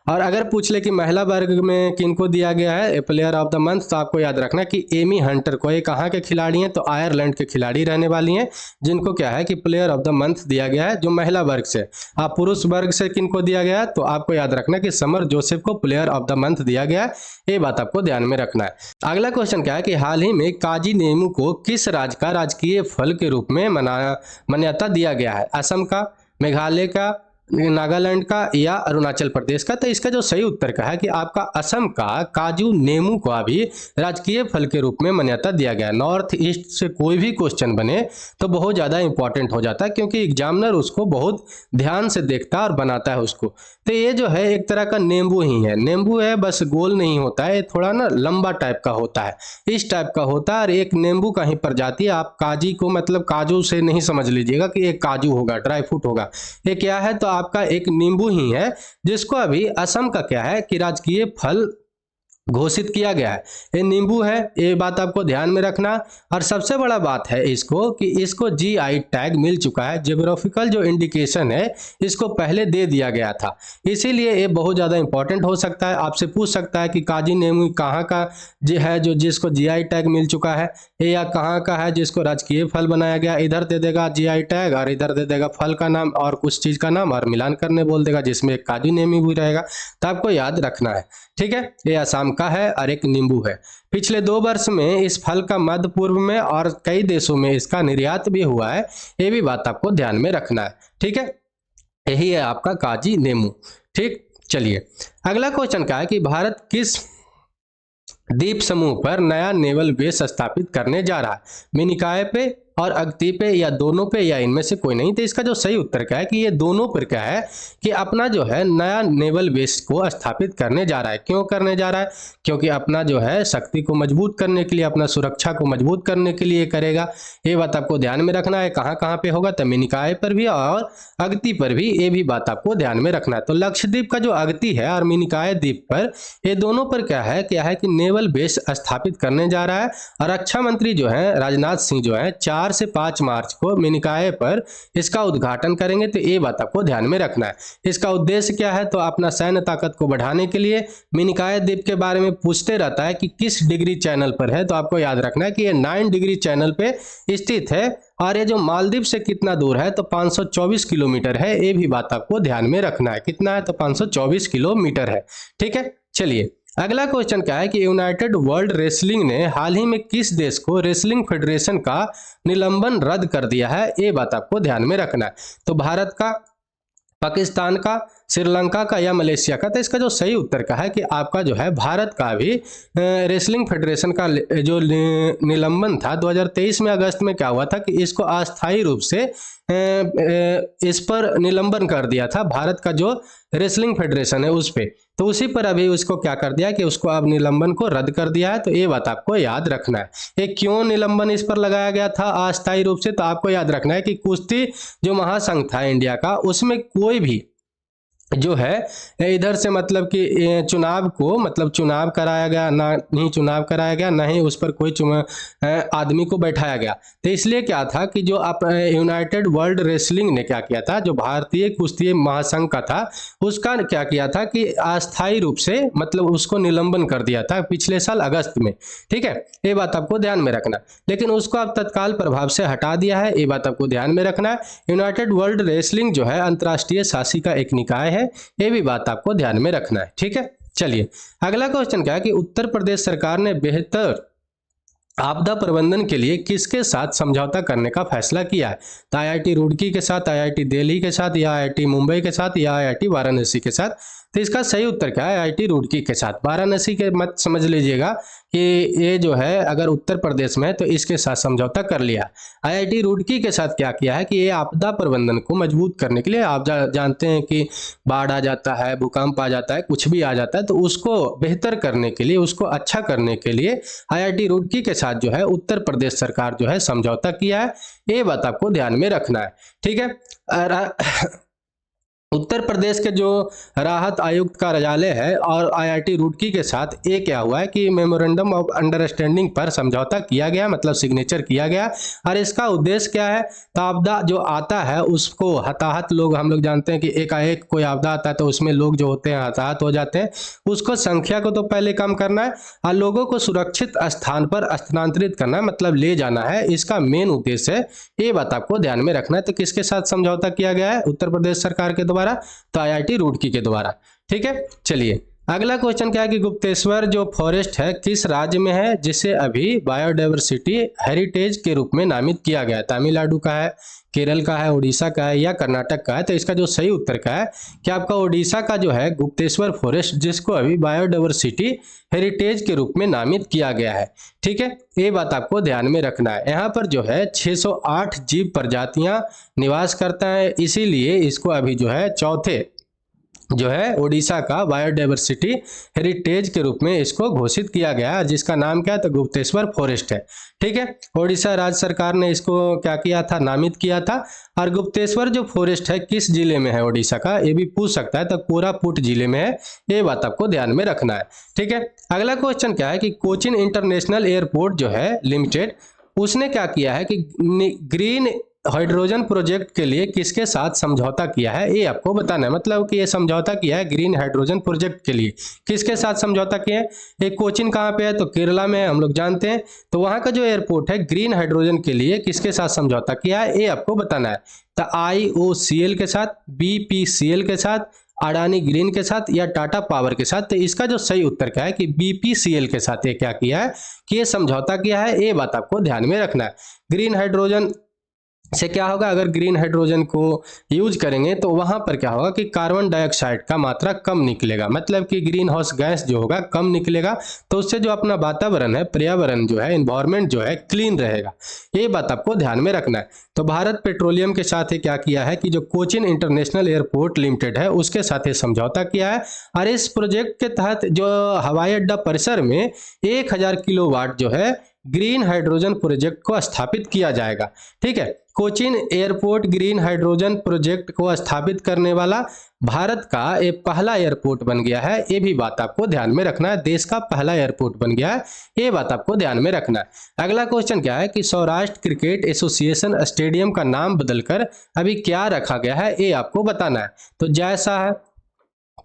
और अगर पूछ ले कि महिला वर्ग में किनको दिया गया है प्लेयर ऑफ द मंथ, तो आपको याद रखना कि एमी हंटर को। ये कहाँ के खिलाड़ी हैं? तो आयरलैंड के खिलाड़ी रहने वाली हैं, जिनको क्या है कि प्लेयर ऑफ द मंथ दिया गया है जो महिला वर्ग से। आप पुरुष वर्ग से किनको दिया गया है? तो आपको याद रखना कि समर जोसेफ को प्लेयर ऑफ द मंथ दिया गया है। ये बात आपको ध्यान में रखना है। अगला क्वेश्चन क्या है कि हाल ही में काजी नेमू को किस राज्य का राजकीय फल के रूप में मान्यता दिया गया है? असम का, मेघालय का, नागालैंड का या अरुणाचल प्रदेश का? तो इसका जो सही उत्तर का है कि आपका असम का काजू नेमू को अभी राजकीय फल के रूप में मान्यता दिया गया है। नॉर्थ ईस्ट से कोई भी क्वेश्चन बने तो बहुत ज़्यादा इंपॉर्टेंट हो जाता है, क्योंकि एग्जामिनर उसको बहुत ध्यान से देखता है और बनाता है उसको। तो ये जो है एक तरह का नींबू ही है। नींबू है, बस गोल नहीं होता है, थोड़ा ना लंबा टाइप का होता है, इस टाइप का होता है। और एक नींबू का ही प्रजाति है। आप काजी को मतलब काजू से नहीं समझ लीजिएगा कि एक काजू होगा, ड्राई फ्रूट होगा। ये क्या है? तो आपका एक नींबू ही है, जिसको अभी असम का क्या है कि राजकीय फल घोषित किया गया है। ये नींबू है, ये बात आपको ध्यान में रखना। और सबसे बड़ा बात है इसको कि इसको जीआई टैग मिल चुका है। जियोग्राफिकल जो इंडिकेशन है इसको पहले दे दिया गया था, इसीलिए ये बहुत ज़्यादा इंपॉर्टेंट हो सकता है। आपसे पूछ सकता है कि काजी नींबू कहाँ का है जो जिसको जीआई टैग मिल चुका है, या कहाँ का है जिसको राजकीय फल बनाया गया। इधर दे देगा जीआई टैग और इधर दे देगा फल का नाम और कुछ चीज़ का नाम, और मिलान करने बोल देगा जिसमें एक काजू नींबू भी रहेगा। तो आपको याद रखना है, ठीक है। ये असम का है और एक नींबू है। पिछले 2 वर्ष में इस फल का मध्य पूर्व में और कई देशों में इसका निर्यात भी हुआ है। ये भी बात आपको ध्यान में रखना है, ठीक है। यही है आपका काजी नींबू, ठीक। चलिए अगला क्वेश्चन क्या है कि भारत किस द्वीप समूह पर नया नेवल बेस स्थापित करने जा रहा है? मिनिकॉय पे और अगती पे, या दोनों पे, या इनमें से कोई नहीं? तो इसका जो सही उत्तर क्या है कि ये दोनों पर क्या है कि अपना जो है नया नेवल बेस को स्थापित करने जा रहा है। क्यों करने जा रहा है? क्योंकि अपना जो है शक्ति को मजबूत करने के लिए, अपना सुरक्षा को मजबूत करने के लिए करेगा। ये बात आपको ध्यान में रखना है। कहाँ कहाँ पे होगा? तो मिनिकॉय पर भी और अगती पर भी, ये भी बात आपको ध्यान में रखना है। तो लक्षद्वीप का जो अगती है और मिनिकॉय द्वीप पर, ये दोनों पर क्या है कि नेवल बेस स्थापित करने जा रहा है। और रक्षा मंत्री जो है राजनाथ सिंह जो है 4 से 5 मार्च को मिनिकॉय पर इसका उद्घाटन करेंगे। तो ये बात आपको ध्यान में रखना है। इसका उद्देश्य क्या है? तो अपना सैन्य ताकत को बढ़ाने के लिए। मिनिकॉय द्वीप के बारे में पूछते रहता है कि किस डिग्री चैनल पर है, तो आपको याद रखना है कि ये 9 डिग्री चैनल पे स्थित है। और ये जो मालदीव से कितना दूर है? तो 524 किलोमीटर है। ये भी बात आपको ध्यान में रखना है। कितना है? तो 524 किलोमीटर है, ठीक है। चलिए अगला क्वेश्चन क्या है कि यूनाइटेड वर्ल्ड रेसलिंग ने हाल ही में किस देश को रेसलिंग फेडरेशन का निलंबन रद्द कर दिया है? ये बात आपको ध्यान में रखना है। तो भारत का, पाकिस्तान का, श्रीलंका का या मलेशिया का? तो इसका जो सही उत्तर का है कि आपका जो है भारत का भी रेसलिंग फेडरेशन का जो निलंबन था 2023 में अगस्त में क्या हुआ था कि इसको अस्थायी रूप से इस पर निलंबन कर दिया था। भारत का जो रेसलिंग फेडरेशन है उस पे, तो उसी पर अभी उसको क्या कर दिया कि उसको अब निलंबन को रद्द कर दिया है। तो ये बात आपको याद रखना है। ये क्यों निलंबन इस पर लगाया गया था अस्थायी रूप से? तो आपको याद रखना है कि कुश्ती जो महासंघ था इंडिया का, उसमें कोई भी जो है इधर से मतलब कि चुनाव को मतलब चुनाव कराया गया ना, नहीं चुनाव कराया गया, ना ही उस पर कोई आदमी को बैठाया गया। तो इसलिए क्या था कि जो यूनाइटेड वर्ल्ड रेसलिंग ने क्या किया था, जो भारतीय कुश्ती महासंघ का था, उसका क्या किया था कि अस्थायी रूप से मतलब उसको निलंबन कर दिया था पिछले साल अगस्त में, ठीक है। ये बात आपको ध्यान में रखना। लेकिन उसको अब तत्काल प्रभाव से हटा दिया है, ये बात आपको ध्यान में रखना है। यूनाइटेड वर्ल्ड रेसलिंग जो है अंतर्राष्ट्रीय शासी का एक निकाय है, ये भी बात आपको ध्यान में रखना है, ठीक है। चलिए अगला क्वेश्चन क्या है कि उत्तर प्रदेश सरकार ने बेहतर आपदा प्रबंधन के लिए किसके साथ समझौता करने का फैसला किया है? तो आईआईटी रुड़की के साथ, आईआईटी दिल्ली के साथ, या आईआईटी मुंबई के साथ, या आईआईटी वाराणसी के साथ। तो इसका सही उत्तर क्या है? आईआईटी रुड़की के साथ। वाराणसी के मत समझ लीजिएगा कि ये जो है अगर उत्तर प्रदेश में है तो इसके साथ समझौता कर लिया। आईआईटी रुड़की के साथ क्या किया है कि ये आपदा प्रबंधन को मजबूत करने के लिए, आप जानते हैं कि बाढ़ आ जाता है, भूकंप आ जाता है, कुछ भी आ जाता है, तो उसको बेहतर करने के लिए, उसको अच्छा करने के लिए आईआईटी रुड़की के साथ जो है उत्तर प्रदेश सरकार जो है समझौता किया है। ये बात आपको ध्यान में रखना है, ठीक है। उत्तर प्रदेश के जो राहत आयुक्त कार्यालय है और आईआईटी रुड़की के साथ ये क्या हुआ है कि मेमोरेंडम ऑफ अंडरस्टैंडिंग पर समझौता किया गया, मतलब सिग्नेचर किया गया। और इसका उद्देश्य क्या है? तो आपदा जो आता है उसको, हताहत लोग, हम लोग जानते हैं कि एकाएक कोई आपदा आता है तो उसमें लोग जो होते हैं हताहत हो जाते हैं, उसको संख्या को तो पहले कम करना है और लोगों को सुरक्षित स्थान पर स्थानांतरित करना है, मतलब ले जाना है। इसका मेन उद्देश्य है, ये बात आपको ध्यान में रखना है। तो किसके साथ समझौता किया गया है उत्तर प्रदेश सरकार के द्वारा? तो आईआईटी रुड़की के द्वारा, ठीक है। चलिए अगला क्वेश्चन क्या है कि गुप्तेश्वर जो फॉरेस्ट है किस राज्य में है जिसे अभी बायोडायवर्सिटी हेरिटेज के रूप में नामित किया गया है? तमिलनाडु का है, केरल का है, उड़ीसा का है, या कर्नाटक का है? तो इसका जो सही उत्तर का है कि आपका उड़ीसा का जो है गुप्तेश्वर फॉरेस्ट, जिसको अभी बायोडायवर्सिटी हेरिटेज के रूप में नामित किया गया है, ठीक है। ये बात आपको ध्यान में रखना है। यहाँ पर जो है 608 जीव प्रजातियां निवास करता है, इसीलिए इसको अभी जो है चौथे जो है उड़ीसा का बायोडायवर्सिटी हेरिटेज के रूप में इसको घोषित किया गया, जिसका नाम क्या है? तो गुप्तेश्वर फॉरेस्ट है, ठीक है। उड़ीसा राज्य सरकार ने इसको क्या किया था? नामित किया था। और गुप्तेश्वर जो फॉरेस्ट है किस जिले में है उड़ीसा का? ये भी पूछ सकता है, तो कोरापुट जिले में है। ये बात आपको ध्यान में रखना है, ठीक है। अगला क्वेश्चन क्या है कि कोचिन इंटरनेशनल एयरपोर्ट जो है लिमिटेड, उसने क्या किया है कि ग्रीन हाइड्रोजन प्रोजेक्ट के लिए किसके साथ समझौता किया है? ये आपको बताना है, मतलब कि ये समझौता किया है ग्रीन हाइड्रोजन प्रोजेक्ट के लिए किसके साथ समझौता किया है? एक कोचिन कहाँ पे है? तो केरला में है, हम लोग जानते हैं। तो वहां का जो एयरपोर्ट है ग्रीन हाइड्रोजन के लिए किसके साथ समझौता किया है? ये आपको बताना है। तो IOCL के साथ, BPCL के साथ, अडानी ग्रीन के साथ, या टाटा पावर के साथ? तो इसका जो सही उत्तर क्या है कि BPCL के साथ ये क्या किया है कि ये समझौता किया है। ये बात आपको ध्यान में रखना है। ग्रीन हाइड्रोजन से क्या होगा? अगर ग्रीन हाइड्रोजन को यूज करेंगे तो वहां पर क्या होगा कि कार्बन डाइऑक्साइड का मात्रा कम निकलेगा, मतलब कि ग्रीन हाउस गैस जो होगा कम निकलेगा, तो उससे जो अपना वातावरण है, पर्यावरण जो है, एनवायरमेंट जो है क्लीन रहेगा। ये बात आपको ध्यान में रखना है। तो भारत पेट्रोलियम के साथ ये क्या किया है कि जो कोचिन इंटरनेशनल एयरपोर्ट लिमिटेड है उसके साथ ये समझौता किया है। और इस प्रोजेक्ट के तहत जो हवाई अड्डा परिसर में 1000 किलोवाट जो है ग्रीन हाइड्रोजन प्रोजेक्ट को स्थापित किया जाएगा, ठीक है। Cochin airport green hydrogen project को स्थापित करने वाला भारत का एक पहला एयरपोर्ट बन गया है। ये भी बात आपको ध्यान में रखना है, देश का पहला एयरपोर्ट बन गया है। ये बात आपको ध्यान में रखना है। अगला क्वेश्चन क्या है कि सौराष्ट्र क्रिकेट एसोसिएशन स्टेडियम का नाम बदलकर अभी क्या रखा गया है? ये आपको बताना है। तो जैसा है,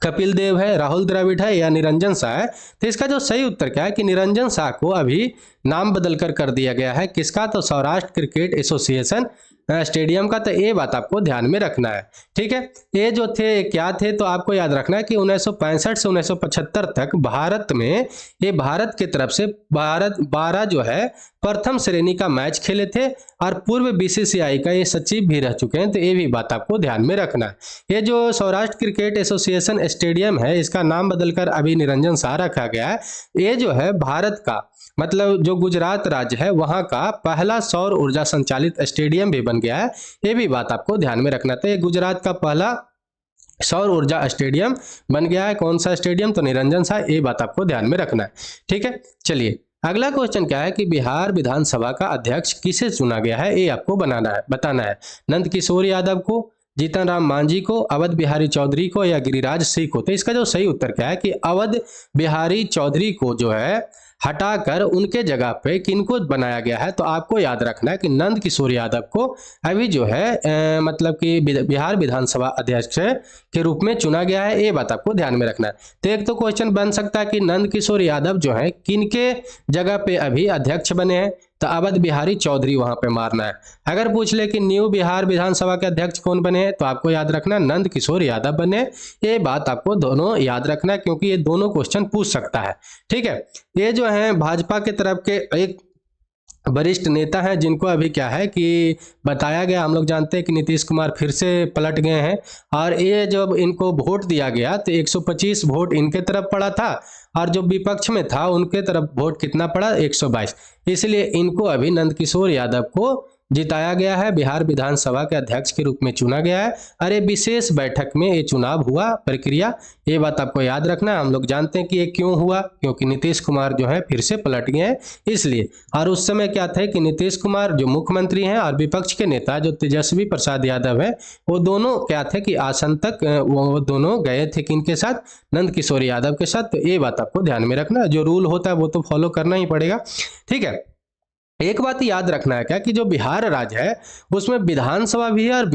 कपिल देव है, राहुल द्रविड़ है, या निरंजन शाह है? तो इसका जो सही उत्तर क्या है कि निरंजन शाह को अभी नाम बदलकर कर दिया गया है। किसका? तो सौराष्ट्र क्रिकेट एसोसिएशन स्टेडियम का। तो ये बात आपको ध्यान में रखना है, ठीक है। ये जो थे क्या थे, तो आपको याद रखना है कि 1965 से 1975 तक भारत में, ये भारत की तरफ से 12 जो है प्रथम श्रेणी का मैच खेले थे और पूर्व BCCI का ये सचिव भी रह चुके हैं। तो ये भी बात आपको ध्यान में रखना है। ये जो सौराष्ट्र क्रिकेट एसोसिएशन स्टेडियम है इसका नाम बदलकर अभी निरंजन शाह रखा गया है। ये जो है भारत का, मतलब जो गुजरात राज्य है वहां का पहला सौर ऊर्जा संचालित स्टेडियम भी बन गया है। ये भी बात आपको ध्यान में रखना था। ये गुजरात का पहला सौर ऊर्जा स्टेडियम बन गया है। कौन सा स्टेडियम? तो निरंजन शाह। ये बात आपको ध्यान में रखना है, ठीक है। चलिए अगला क्वेश्चन क्या है कि बिहार विधानसभा का अध्यक्ष किसे चुना गया है? ये आपको बताना है। नंद किशोर यादव को, जीतन राम मांझी को, अवध बिहारी चौधरी को, या गिरिराज सिंह को? तो इसका जो सही उत्तर क्या है कि अवध बिहारी चौधरी को जो है हटाकर उनके जगह पे किनको बनाया गया है? तो आपको याद रखना है कि नंद किशोर यादव को अभी जो है मतलब कि बिहार विधानसभा अध्यक्ष के रूप में चुना गया है। ये बात आपको ध्यान में रखना है। तो एक तो क्वेश्चन बन सकता है कि नंद किशोर यादव जो है किनके जगह पे अभी अध्यक्ष बने हैं? तो अवध बिहारी चौधरी वहां पे मारना है। अगर पूछ ले कि न्यू बिहार विधानसभा के अध्यक्ष कौन बने हैं, तो आपको याद रखना नंद किशोर यादव बने। ये बात आपको दोनों याद रखना है क्योंकि ये दोनों क्वेश्चन पूछ सकता है, ठीक है। ये जो है भाजपा के तरफ के एक वरिष्ठ नेता हैं जिनको अभी क्या है कि बताया गया, हम लोग जानते हैं कि नीतीश कुमार फिर से पलट गए हैं, और ये जब इनको वोट दिया गया तो 125 वोट इनके तरफ पड़ा था, और जो विपक्ष में था उनके तरफ वोट कितना पड़ा, 122। इसलिए इनको अभी नंदकिशोर यादव को जिताया गया है, बिहार विधानसभा के अध्यक्ष के रूप में चुना गया है। अरे विशेष बैठक में ये चुनाव हुआ, प्रक्रिया, ये बात आपको याद रखना है। हम लोग जानते हैं कि ये क्यों हुआ, क्योंकि नीतीश कुमार जो है फिर से पलट गए हैं इसलिए। और उस समय क्या था कि नीतीश कुमार जो मुख्यमंत्री हैं और विपक्ष के नेता जो तेजस्वी प्रसाद यादव है, वो दोनों क्या थे कि आसन तक वो दोनों गए थे किनके साथ, नंदकिशोर यादव के साथ। तो ये बात आपको ध्यान में रखना, जो रूल होता है वो तो फॉलो करना ही पड़ेगा, ठीक है। एक बात याद रखना है क्या कि जो बिहार राज्य है उसमें विधानसभा भी है और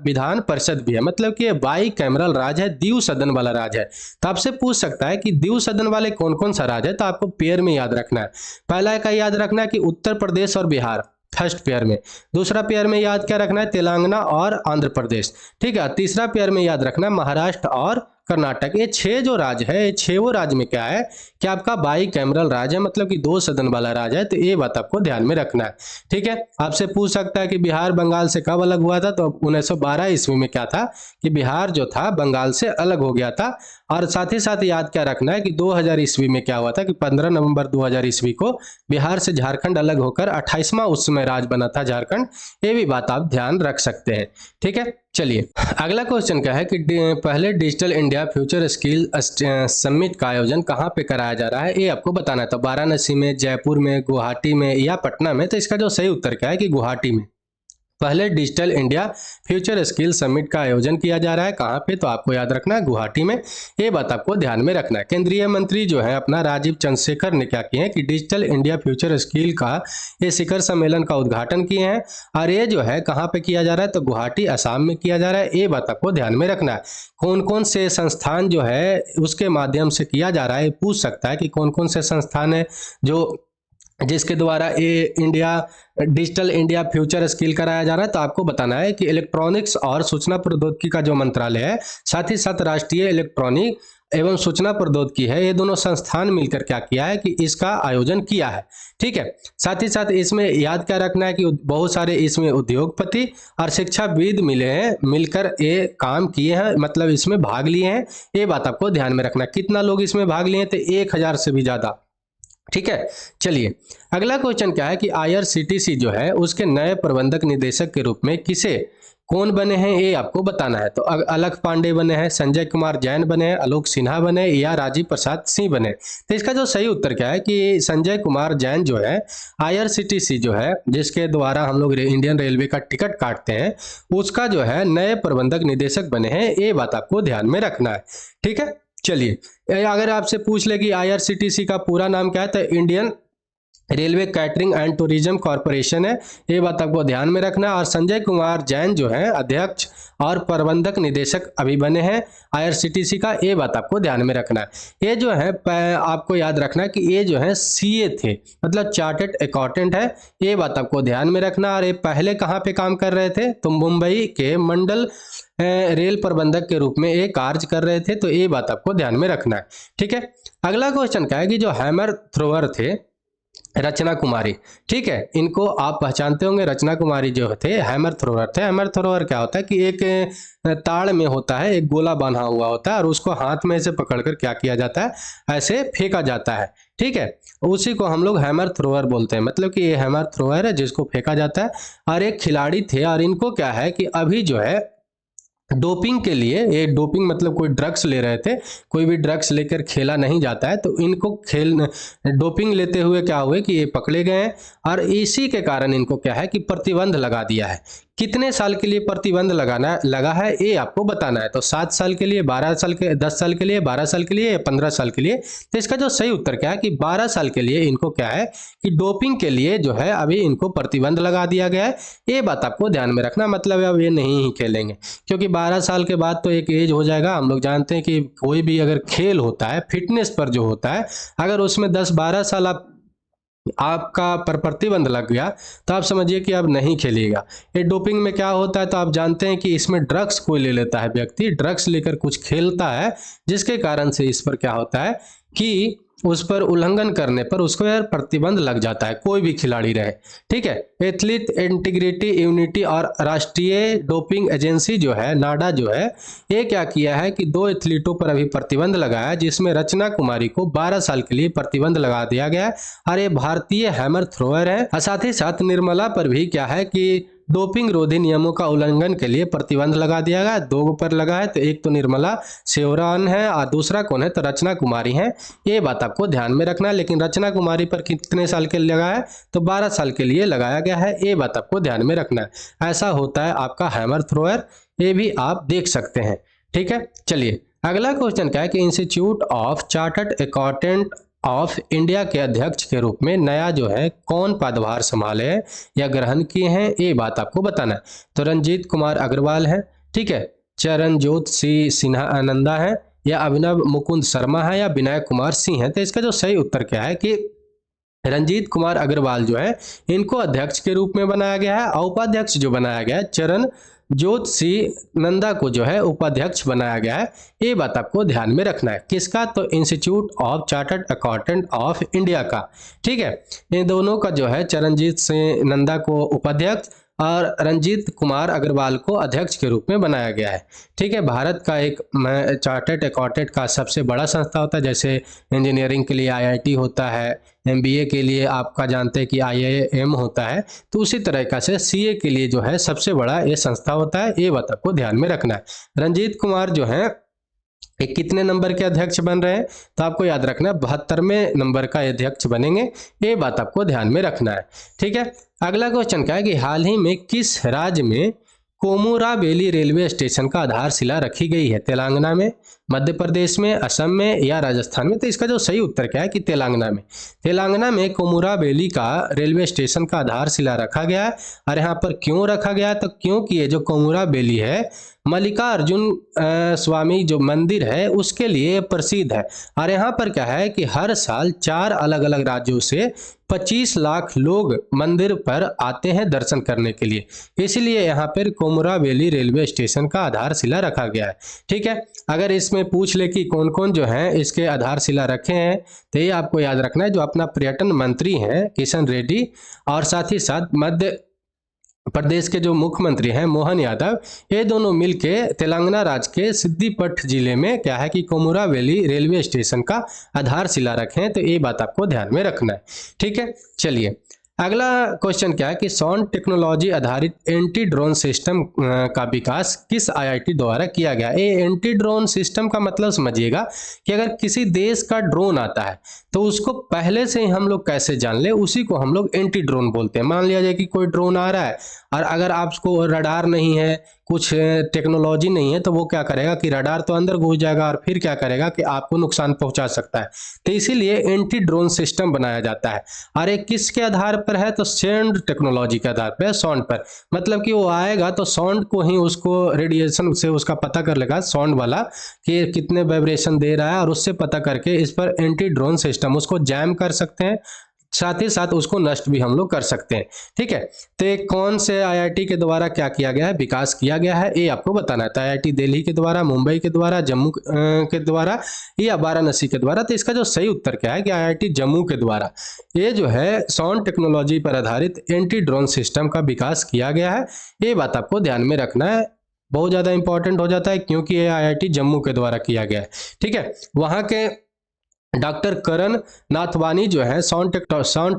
विधान परिषद भी है, मतलब कि बाई कैमरल राज है, द्विव सदन वाला राज है। तो आपसे पूछ सकता है कि द्विव सदन वाले कौन कौन सा राज है, तो आपको पेयर में याद रखना है। पहला का याद रखना है कि उत्तर प्रदेश और बिहार, फर्स्ट पेयर में। दूसरा पेयर में याद क्या रखना है, तेलंगाना और आंध्र प्रदेश, ठीक है। तीसरा पेयर में याद रखना है महाराष्ट्र और कर्नाटक। ये 6 जो राज्य है, ये 6 राज्य में क्या है कि आपका बाई कैमरल राज है, मतलब कि 2 सदन वाला राज है। तो ये बात आपको ध्यान में रखना है, ठीक है। आपसे पूछ सकता है कि बिहार बंगाल से कब अलग हुआ था, तो 1912 ईस्वी में क्या था कि बिहार जो था बंगाल से अलग हो गया था। और साथ ही साथ याद क्या रखना है कि 2000 ईस्वी में क्या हुआ था कि 15 नवंबर 2000 ईस्वी को बिहार से झारखंड अलग होकर 28वां उस समय राज बना था झारखंड। ये भी बात आप ध्यान रख सकते हैं, ठीक है। चलिए अगला क्वेश्चन क्या है कि पहले digital India future skill summit का आयोजन कहाँ पे कराया जा रहा है, ये आपको बताना है। तो वाराणसी में, जयपुर में, गुवाहाटी में या पटना में। तो इसका जो सही उत्तर क्या है कि गुवाहाटी में पहले digital India future skill summit का आयोजन किया जा रहा है। कहाँ पे, तो आपको याद रखना है गुवाहाटी में। ये बात आपको ध्यान में रखना है। केंद्रीय मंत्री जो है अपना राजीव चंद्रशेखर ने क्या किए हैं कि डिजिटल इंडिया फ्यूचर स्किल का ये शिखर सम्मेलन का उद्घाटन किए हैं, और ये जो है कहाँ पे किया जा रहा है, तो गुवाहाटी असम में किया जा रहा है। ये बात आपको ध्यान में रखना है। कौन कौन से संस्थान जो है उसके माध्यम से किया जा रहा है, पूछ सकता है कि कौन कौन से संस्थान है जो जिसके द्वारा ये India digital India future skill कराया जा रहा है। तो आपको बताना है कि इलेक्ट्रॉनिक्स और सूचना प्रौद्योगिकी का जो मंत्रालय है, साथ ही साथ राष्ट्रीय इलेक्ट्रॉनिक एवं सूचना प्रौद्योगिकी है, ये दोनों संस्थान मिलकर क्या किया है कि इसका आयोजन किया है, ठीक है। साथ ही साथ इसमें याद क्या रखना है कि बहुत सारे इसमें उद्योगपति और शिक्षाविद मिले हैं, मिलकर ये काम किए हैं, मतलब इसमें भाग लिए हैं। ये बात आपको ध्यान में रखना। कितना लोग इसमें भाग लिए, तो 1000 से भी ज्यादा, ठीक है। चलिए अगला क्वेश्चन क्या है कि आईआरसीटीसी जो है उसके नए प्रबंधक निदेशक के रूप में कौन बने हैं, ये आपको बताना है। तो अलख पांडे बने हैं, संजय कुमार जैन बने हैं, आलोक सिन्हा बने या राजीव प्रसाद सिंह बने। तो इसका जो सही उत्तर क्या है कि संजय कुमार जैन जो है आईआरसीटीसी जो है जिसके द्वारा हम लोग इंडियन रेलवे का टिकट काटते हैं, उसका जो है नए प्रबंधक निदेशक बने हैं। ये बात आपको ध्यान में रखना है, ठीक है। चलिए अगर आपसे पूछ ले कि आईआरसीटीसी का पूरा नाम क्या है, तो Indian railway catering and tourism corporation है। ये बात आपको ध्यान में रखना है। और संजय कुमार जैन जो है अध्यक्ष और प्रबंधक निदेशक अभी बने हैं आईआरसीटीसी का। ये बात आपको ध्यान में रखना है। ये जो है आपको याद रखना है कि ये जो है सीए थे, मतलब चार्टर्ड अकाउंटेंट है। ये बात आपको ध्यान में रखना। और ये पहले कहाँ पे काम कर रहे थे, तो मुंबई के मंडल रेल प्रबंधक के रूप में ये कार्य कर रहे थे। तो ये बात आपको ध्यान में रखना है, ठीक है। अगला क्वेश्चन क्या है कि जो हैमर थ्रोअर थे रचना कुमारी, ठीक है, इनको आप पहचानते होंगे। रचना कुमारी जो थे हैमर थ्रोअर थे। हैमर थ्रोअर क्या होता है कि एक ताड़ में होता है, एक गोला बांधा हुआ होता है और उसको हाथ में से पकड़कर क्या किया जाता है, ऐसे फेंका जाता है, ठीक है। उसी को हम लोग हैमर थ्रोअर बोलते हैं, मतलब कि ये हैमर थ्रोअर है जिसको फेंका जाता है। और एक खिलाड़ी थे और इनको क्या है कि अभी जो है डोपिंग के लिए, ये डोपिंग मतलब कोई ड्रग्स ले रहे थे, कोई भी ड्रग्स लेकर खेला नहीं जाता है। तो इनको डोपिंग लेते हुए क्या हुए कि ये पकड़े गए हैं और इसी के कारण इनको क्या है कि प्रतिबंध लगा दिया है। कितने साल के लिए प्रतिबंध लगा है ये आपको बताना है। तो 7 साल के लिए, 12 साल के, 10 साल के लिए, 12 साल के लिए या 15 साल के लिए। तो इसका जो सही उत्तर क्या है कि 12 साल के लिए इनको क्या है कि डोपिंग के लिए जो है अभी इनको प्रतिबंध लगा दिया गया है। ये बात आपको ध्यान में रखना, मतलब अब ये नहीं ही खेलेंगे, क्योंकि 12 साल के बाद तो एक एज हो जाएगा। हम लोग जानते हैं कि कोई भी अगर खेल होता है, फिटनेस पर जो होता है, अगर उसमें 10-12 साल आपका पर प्रतिबंध लग गया तो आप समझिए कि अब नहीं खेलिएगा। ये डोपिंग में क्या होता है, तो आप जानते हैं कि इसमें ड्रग्स कोई ले लेता है, व्यक्ति ड्रग्स लेकर कुछ खेलता है, जिसके कारण से इस पर क्या होता है कि उस पर उल्लंघन करने पर उसको यार प्रतिबंध लग जाता है, कोई भी खिलाड़ी रहे। ठीक है, एथलीट इंटीग्रिटी यूनिटी और राष्ट्रीय डोपिंग एजेंसी जो है नाडा जो है, ये क्या किया है कि 2 एथलीटों पर अभी प्रतिबंध लगाया है, जिसमें रचना कुमारी को 12 साल के लिए प्रतिबंध लगा दिया गया है और ये भारतीय हैमर थ्रोअर है। और साथ ही साथ निर्मला पर भी क्या है कि डोपिंग रोधी नियमों का उल्लंघन के लिए प्रतिबंध लगा दिया गया। 2 पर लगा है, तो एक तो निर्मला सेवरान है और दूसरा कौन है, तो रचना कुमारी है। ये बात आपको ध्यान में रखना है। लेकिन रचना कुमारी पर कितने साल के लिए लगा है, तो 12 साल के लिए लगाया गया है। ये बात आपको ध्यान में रखना है। ऐसा होता है आपका हैमर थ्रोअर, ये भी आप देख सकते हैं। ठीक है, चलिए अगला क्वेश्चन क्या है कि institute of chartered accountant of India के अध्यक्ष के रूप में नया जो है कौन पदभार संभाले हैं या ग्रहण किए हैं, ये बात आपको बताना है। तो रंजीत कुमार अग्रवाल है, ठीक है, चरणजोत सिंह सिन्हा आनंदा है, या अभिनव मुकुंद शर्मा है, या विनायक कुमार सिंह है। तो इसका जो सही उत्तर क्या है कि रंजीत कुमार अग्रवाल जो है इनको अध्यक्ष के रूप में बनाया गया है, और उपाध्यक्ष जो बनाया गया है चरणजोत सिंह नंदा को जो है उपाध्यक्ष बनाया गया है। ये बात आपको ध्यान में रखना है। किसका, तो institute of chartered accountant of India का। ठीक है, इन दोनों का जो है चरणजीत सिंह नंदा को उपाध्यक्ष और रंजीत कुमार अग्रवाल को अध्यक्ष के रूप में बनाया गया है। ठीक है, भारत का एक चार्टर्ड अकाउंटेंट का सबसे बड़ा संस्था होता है, जैसे इंजीनियरिंग के लिए आईआईटी होता है, एमबीए के लिए आपका जानते हैं कि आईआईएम होता है, तो उसी तरीका से सीए के लिए जो है सबसे बड़ा ये संस्था होता है। ये बात आपको ध्यान में रखना है। रंजीत कुमार जो है एक कितने नंबर के अध्यक्ष बन रहे हैं, तो आपको याद रखना है 72वें नंबर का अध्यक्ष बनेंगे। ये बात आपको ध्यान में रखना है। ठीक है, अगला क्वेश्चन क्या है कि हाल ही में किस राज्य में कोमुराबेली रेलवे स्टेशन का आधारशिला रखी गई है? तेलंगाना में, मध्य प्रदेश में, असम में या राजस्थान में? तो इसका जो सही उत्तर क्या है कि तेलंगाना में। तेलंगाना में कोमुराबेली का रेलवे स्टेशन का आधारशिला रखा गया है। और यहाँ पर क्यों रखा गया है, तो क्योंकि ये जो कोमुराबेली है मल्लिकार्जुन स्वामी जो मंदिर है उसके लिए प्रसिद्ध है। और यहाँ पर क्या है कि हर साल 4 अलग अलग राज्यों से 25 लाख लोग मंदिर पर आते हैं दर्शन करने के लिए, इसलिए यहाँ पर कोमुराबेली रेलवे स्टेशन का आधारशिला रखा गया है। ठीक है, अगर इसमें पूछ ले कि कौन कौन जो है इसके आधारशिला रखे हैं, तो ये आपको याद रखना है, जो अपना पर्यटन मंत्री हैं किशन रेड्डी, और साथ ही साथ मध्य प्रदेश के जो मुख्यमंत्री हैं मोहन यादव, ये दोनों मिलके तेलंगाना राज्य के सिद्दीपट जिले में क्या है कि कोमुराबेली रेलवे स्टेशन का आधारशिला रखें। तो ये बात आपको ध्यान में रखना है। ठीक है, चलिए अगला क्वेश्चन क्या है कि साउंड टेक्नोलॉजी आधारित एंटी ड्रोन सिस्टम का विकास किस आईआईटी द्वारा किया गया? ये एंटी ड्रोन सिस्टम का मतलब समझिएगा कि अगर किसी देश का ड्रोन आता है तो उसको पहले से ही हम लोग कैसे जान ले, उसी को हम लोग एंटी ड्रोन बोलते हैं। मान लिया जाए कि कोई ड्रोन आ रहा है और अगर आपको रडार नहीं है, कुछ टेक्नोलॉजी नहीं है, तो वो क्या करेगा कि रडार तो अंदर घुस जाएगा और फिर क्या करेगा कि आपको नुकसान पहुंचा सकता है। तो इसीलिए एंटी ड्रोन सिस्टम बनाया जाता है। और एक किसके आधार पर है, तो साउंड टेक्नोलॉजी के आधार पर, साउंड पर। मतलब कि वो आएगा तो साउंड को ही उसको रेडिएशन से उसका पता कर लेगा, साउंड वाला कि कितने वाइब्रेशन दे रहा है, और उससे पता करके इस पर एंटी ड्रोन सिस्टम उसको जैम कर सकते हैं, साथ ही साथ उसको नष्ट भी हम लोग कर सकते हैं। ठीक है, तो कौन से आईआईटी के द्वारा क्या किया गया है, विकास किया गया है, ये आपको बताना है। तो आईआईटी दिल्ली के द्वारा, मुंबई के द्वारा, जम्मू के द्वारा या वाराणसी के द्वारा? तो इसका जो सही उत्तर क्या है कि आईआईटी जम्मू के द्वारा ये जो है साउंड टेक्नोलॉजी पर आधारित एंटी ड्रोन सिस्टम का विकास किया गया है। ये बात आपको ध्यान में रखना है, बहुत ज्यादा इंपॉर्टेंट हो जाता है क्योंकि ये आईआईटी जम्मू के द्वारा किया गया है। ठीक है, वहां के डॉक्टर करण नाथवानी जो है साउंड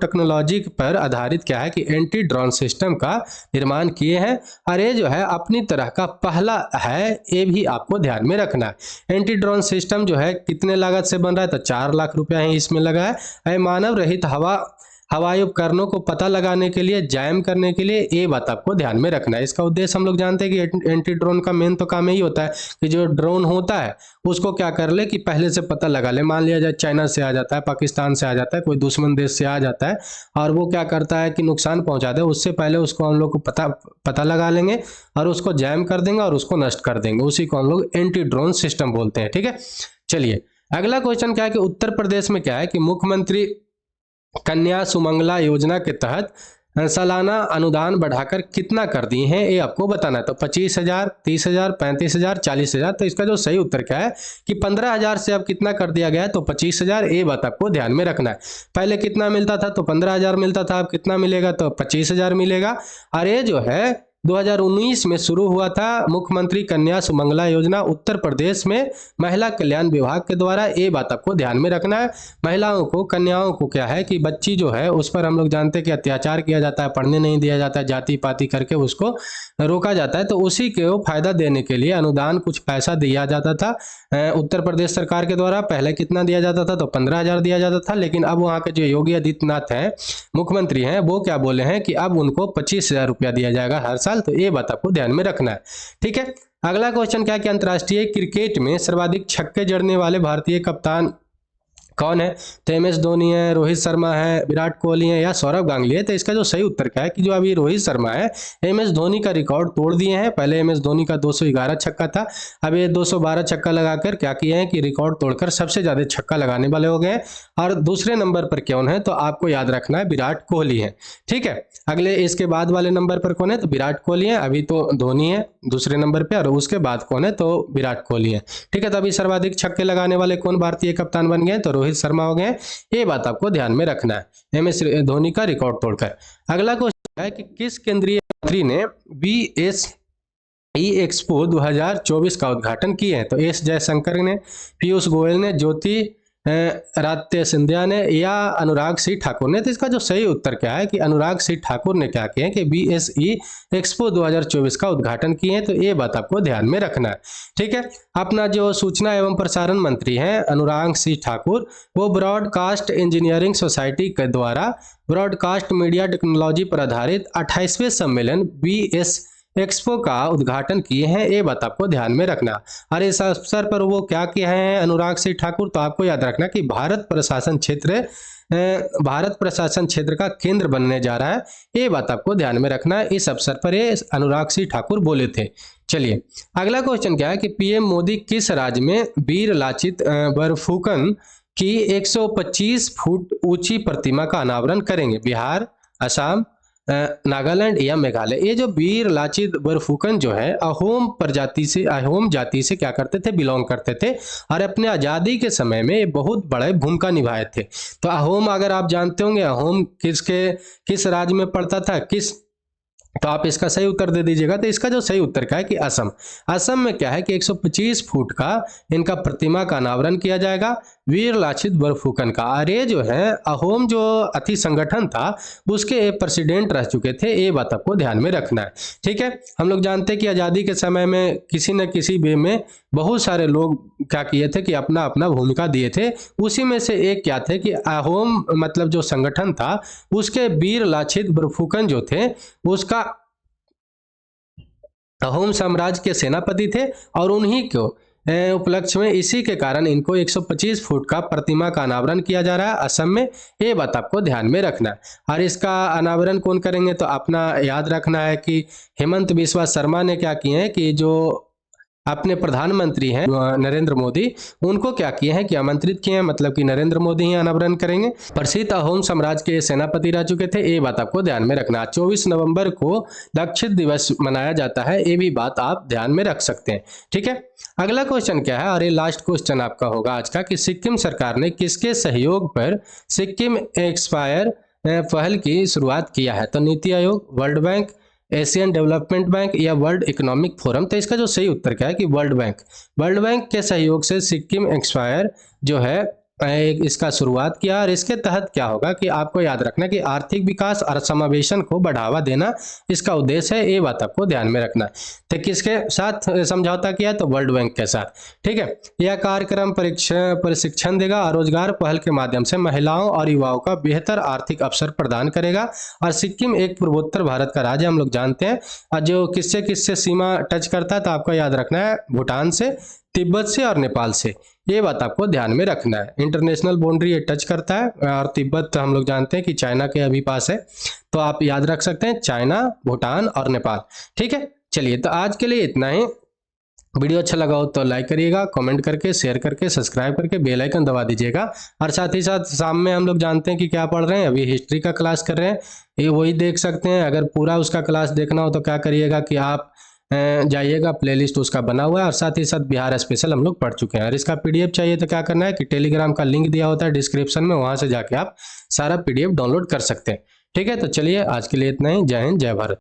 टेक्नोलॉजी पर आधारित क्या है कि एंटी ड्रोन सिस्टम का निर्माण किए हैं, और ये जो है अपनी तरह का पहला है, ये भी आपको ध्यान में रखना है। एंटी ड्रोन सिस्टम जो है कितने लागत से बन रहा है, तो 4 लाख रुपया ही इसमें लगा है। मानव रहित हवाई उपकरणों को पता लगाने के लिए, जैम करने के लिए, ये बात आपको ध्यान में रखना है। इसका उद्देश्य हम लोग जानते हैं कि एंटी ड्रोन का मेन तो काम यही होता है कि जो ड्रोन होता है उसको क्या कर ले कि पहले से पता लगा ले। मान लिया जाए चाइना से आ जाता है, पाकिस्तान से आ जाता है, कोई दुश्मन देश से आ जाता है, और वो क्या करता है कि नुकसान पहुंचा दे, उससे पहले उसको हम लोग को पता लगा लेंगे और उसको जैम कर देंगे और उसको नष्ट कर देंगे। उसी को हम लोग एंटी ड्रोन सिस्टम बोलते हैं। ठीक है, चलिए अगला क्वेश्चन क्या है कि उत्तर प्रदेश में क्या है कि मुख्यमंत्री कन्या सुमंगला योजना के तहत सालाना अनुदान बढ़ाकर कितना कर दिए हैं ये आपको बताना है। तो 25,000, 30,000, 35,000, 40,000। तो इसका जो सही उत्तर क्या है कि 15,000 से अब कितना कर दिया गया है, तो 25,000। ये बात आपको ध्यान में रखना है। पहले कितना मिलता था, तो 15,000 मिलता था, अब कितना मिलेगा, तो 25,000 मिलेगा। और ये जो है 2019 में शुरू हुआ था मुख्यमंत्री कन्या सुमंगला योजना उत्तर प्रदेश में महिला कल्याण विभाग के द्वारा। ये बात आपको ध्यान में रखना है। महिलाओं को, कन्याओं को क्या है कि बच्ची जो है उस पर हम लोग जानते हैं कि अत्याचार किया जाता है, पढ़ने नहीं दिया जाता है, जाति पाति करके उसको रोका जाता है। तो उसी को फायदा देने के लिए अनुदान कुछ पैसा दिया जाता था उत्तर प्रदेश सरकार के द्वारा। पहले कितना दिया जाता था, तो 15,000 दिया जाता था। लेकिन अब वहाँ के जो योगी आदित्यनाथ हैं, मुख्यमंत्री हैं, वो क्या बोले हैं कि अब उनको 25,000 रुपया दिया जाएगा हर साल। तो ये बात आपको ध्यान में रखना है। ठीक है, अगला क्वेश्चन क्या है कि अंतर्राष्ट्रीय क्रिकेट में सर्वाधिक छक्के जड़ने वाले भारतीय कप्तान कौन है। तो MS धोनी है, रोहित शर्मा है, विराट कोहली है या सौरव गांगुली है। तो इसका जो सही उत्तर क्या है कि जो अभी रोहित शर्मा है MS धोनी का रिकॉर्ड तोड़ दिए हैं। पहले MS धोनी का 211 छक्का था, अब ये 212 छक्का लगाकर क्या किए हैं कि रिकॉर्ड तोड़कर सबसे ज्यादा छक्का लगाने वाले हो गए हैं। और दूसरे नंबर पर कौन है, तो आपको याद रखना है विराट कोहली है। ठीक है, अगले इसके बाद वाले नंबर पर कौन है, तो विराट कोहली है। अभी तो धोनी है दूसरे नंबर पे, और उसके बाद कौन है, तो विराट कोहली है। ठीक है, तो अभी सर्वाधिक छक्के लगाने वाले कौन भारतीय कप्तान बन गए, तो रोहित शर्मा हो गए। ये बात आपको ध्यान में रखना है MS धोनी का रिकॉर्ड तोड़कर। अगला क्वेश्चन है कि किस केंद्रीय मंत्री ने BSE एक्सपो 2024 का उद्घाटन किए हैं। तो S जयशंकर ने, पीयूष गोयल ने, ज्योति रात्य सिंधिया ने या अनुराग सिंह ठाकुर ने। तो इसका जो सही उत्तर क्या है कि अनुराग सिंह ठाकुर ने क्या किया कि BSE एक्सपो 2024 का उद्घाटन किए हैं। तो ये बात आपको ध्यान में रखना है। ठीक है, अपना जो सूचना एवं प्रसारण मंत्री हैं अनुराग सिंह ठाकुर, वो ब्रॉडकास्ट इंजीनियरिंग सोसाइटी के द्वारा ब्रॉडकास्ट मीडिया टेक्नोलॉजी पर आधारित 28वें सम्मेलन BS एक्सपो का उद्घाटन किए हैं। ये बात आपको ध्यान में रखना। और इस अवसर पर वो क्या किए हैं अनुराग सिंह ठाकुर, तो आपको याद रखना कि भारत प्रशासन क्षेत्र का केंद्र बनने जा रहा है। ये बात आपको ध्यान में रखना है। इस अवसर पर ये अनुराग सिंह ठाकुर बोले थे। चलिए, अगला क्वेश्चन क्या है कि PM मोदी किस राज्य में वीर लाचित बरफुकन की 125 फुट ऊंची प्रतिमा का अनावरण करेंगे। बिहार, असम, नागालैंड या मेघालय। ये जो वीर लाचित बरफुकन जो है अहोम जाति से क्या करते थे, बिलोंग करते थे, और अपने आज़ादी के समय में ये बहुत बड़े भूमिका निभाए थे। तो अहोम अगर आप जानते होंगे, अहोम किस राज्य में पड़ता था, तो आप इसका सही उत्तर दे दीजिएगा। तो इसका जो सही उत्तर क्या है कि असम में क्या है कि 125 फुट का इनका प्रतिमा का अनावरण किया जाएगा वीर लाचित बरफुकन का। और ये जो है अहोम जो अति संगठन था उसके प्रेसिडेंट रह चुके थे। ये बात आपको ध्यान में रखना है। ठीक है, हम लोग जानते हैं कि आज़ादी के समय में किसी न किसी वे में बहुत सारे लोग क्या किए थे कि अपना अपना भूमिका दिए थे। उसी में से एक क्या थे कि अहोम मतलब जो संगठन था उसके वीर लाचित बरफुकन जो थे उसका अहोम साम्राज्य के सेनापति थे। और उन्हीं को उपलक्ष्य में इसी के कारण इनको 125 फुट का प्रतिमा का अनावरण किया जा रहा है असम में। ये बात आपको ध्यान में रखना है। और इसका अनावरण कौन करेंगे, तो अपना याद रखना है कि हेमंत बिस्वा शर्मा ने क्या किए हैं कि जो अपने प्रधानमंत्री हैं नरेंद्र मोदी, उनको क्या किए हैं कि आमंत्रित किए हैं, मतलब कि नरेंद्र मोदी ही अनावरण करेंगे। प्रसिद्ध अहोम साम्राज्य के सेनापति रह चुके थे। ये बात आपको ध्यान में रखना। 24 नवंबर को लक्षित दिवस मनाया जाता है। ये भी बात आप ध्यान में रख सकते हैं। ठीक है, अगला क्वेश्चन क्या है, और ये लास्ट क्वेश्चन आपका होगा आज का, कि सिक्किम सरकार ने किसके सहयोग पर सिक्किम एक्सपायर पहल की शुरुआत किया है। तो NITI Aayog, world bank, Asian development bank या वर्ल्ड इकोनॉमिक फोरम। तो इसका जो सही उत्तर क्या है कि वर्ल्ड बैंक के सहयोग से सिक्किम एक्सपायर जो है इसका शुरुआत किया। और इसके तहत क्या होगा कि आपको याद रखना कि आर्थिक विकास और समावेशन को बढ़ावा देना इसका उद्देश्य है। ये बात आपको ध्यान में रखना। तो किसके साथ समझौता किया, तो वर्ल्ड बैंक के साथ। ठीक है, यह कार्यक्रम प्रशिक्षण देगा और रोजगार पहल के माध्यम से महिलाओं और युवाओं का बेहतर आर्थिक अवसर प्रदान करेगा। और सिक्किम एक पूर्वोत्तर भारत का राज्य हम लोग जानते हैं, और जो किससे सीमा टच करता है, तो आपको याद रखना है भूटान से, तिब्बत से और नेपाल से। ये बात आपको ध्यान में रखना है। इंटरनेशनल बाउंड्री ये टच करता है। और तिब्बत हम लोग जानते हैं कि चाइना के अभी पास है, तो आप याद रख सकते हैं चाइना, भूटान और नेपाल। ठीक है, चलिए तो आज के लिए इतना ही। वीडियो अच्छा लगा हो तो लाइक करिएगा, कमेंट करके, शेयर करके, सब्सक्राइब करके बेल आइकन दबा दीजिएगा। और साथ ही साथ शाम में हम लोग जानते हैं कि क्या पढ़ रहे हैं, अभी हिस्ट्री का क्लास कर रहे हैं, ये वही देख सकते हैं। अगर पूरा उसका क्लास देखना हो तो क्या करिएगा कि आप जाइएगा, प्लेलिस्ट उसका बना हुआ है। और साथ ही साथ बिहार स्पेशल हम लोग पढ़ चुके हैं। और इसका पीडीएफ चाहिए तो क्या करना है कि टेलीग्राम का लिंक दिया होता है डिस्क्रिप्शन में, वहाँ से जाके आप सारा पीडीएफ डाउनलोड कर सकते हैं। ठीक है, तो चलिए आज के लिए इतना ही। जय हिंद, जय भारत।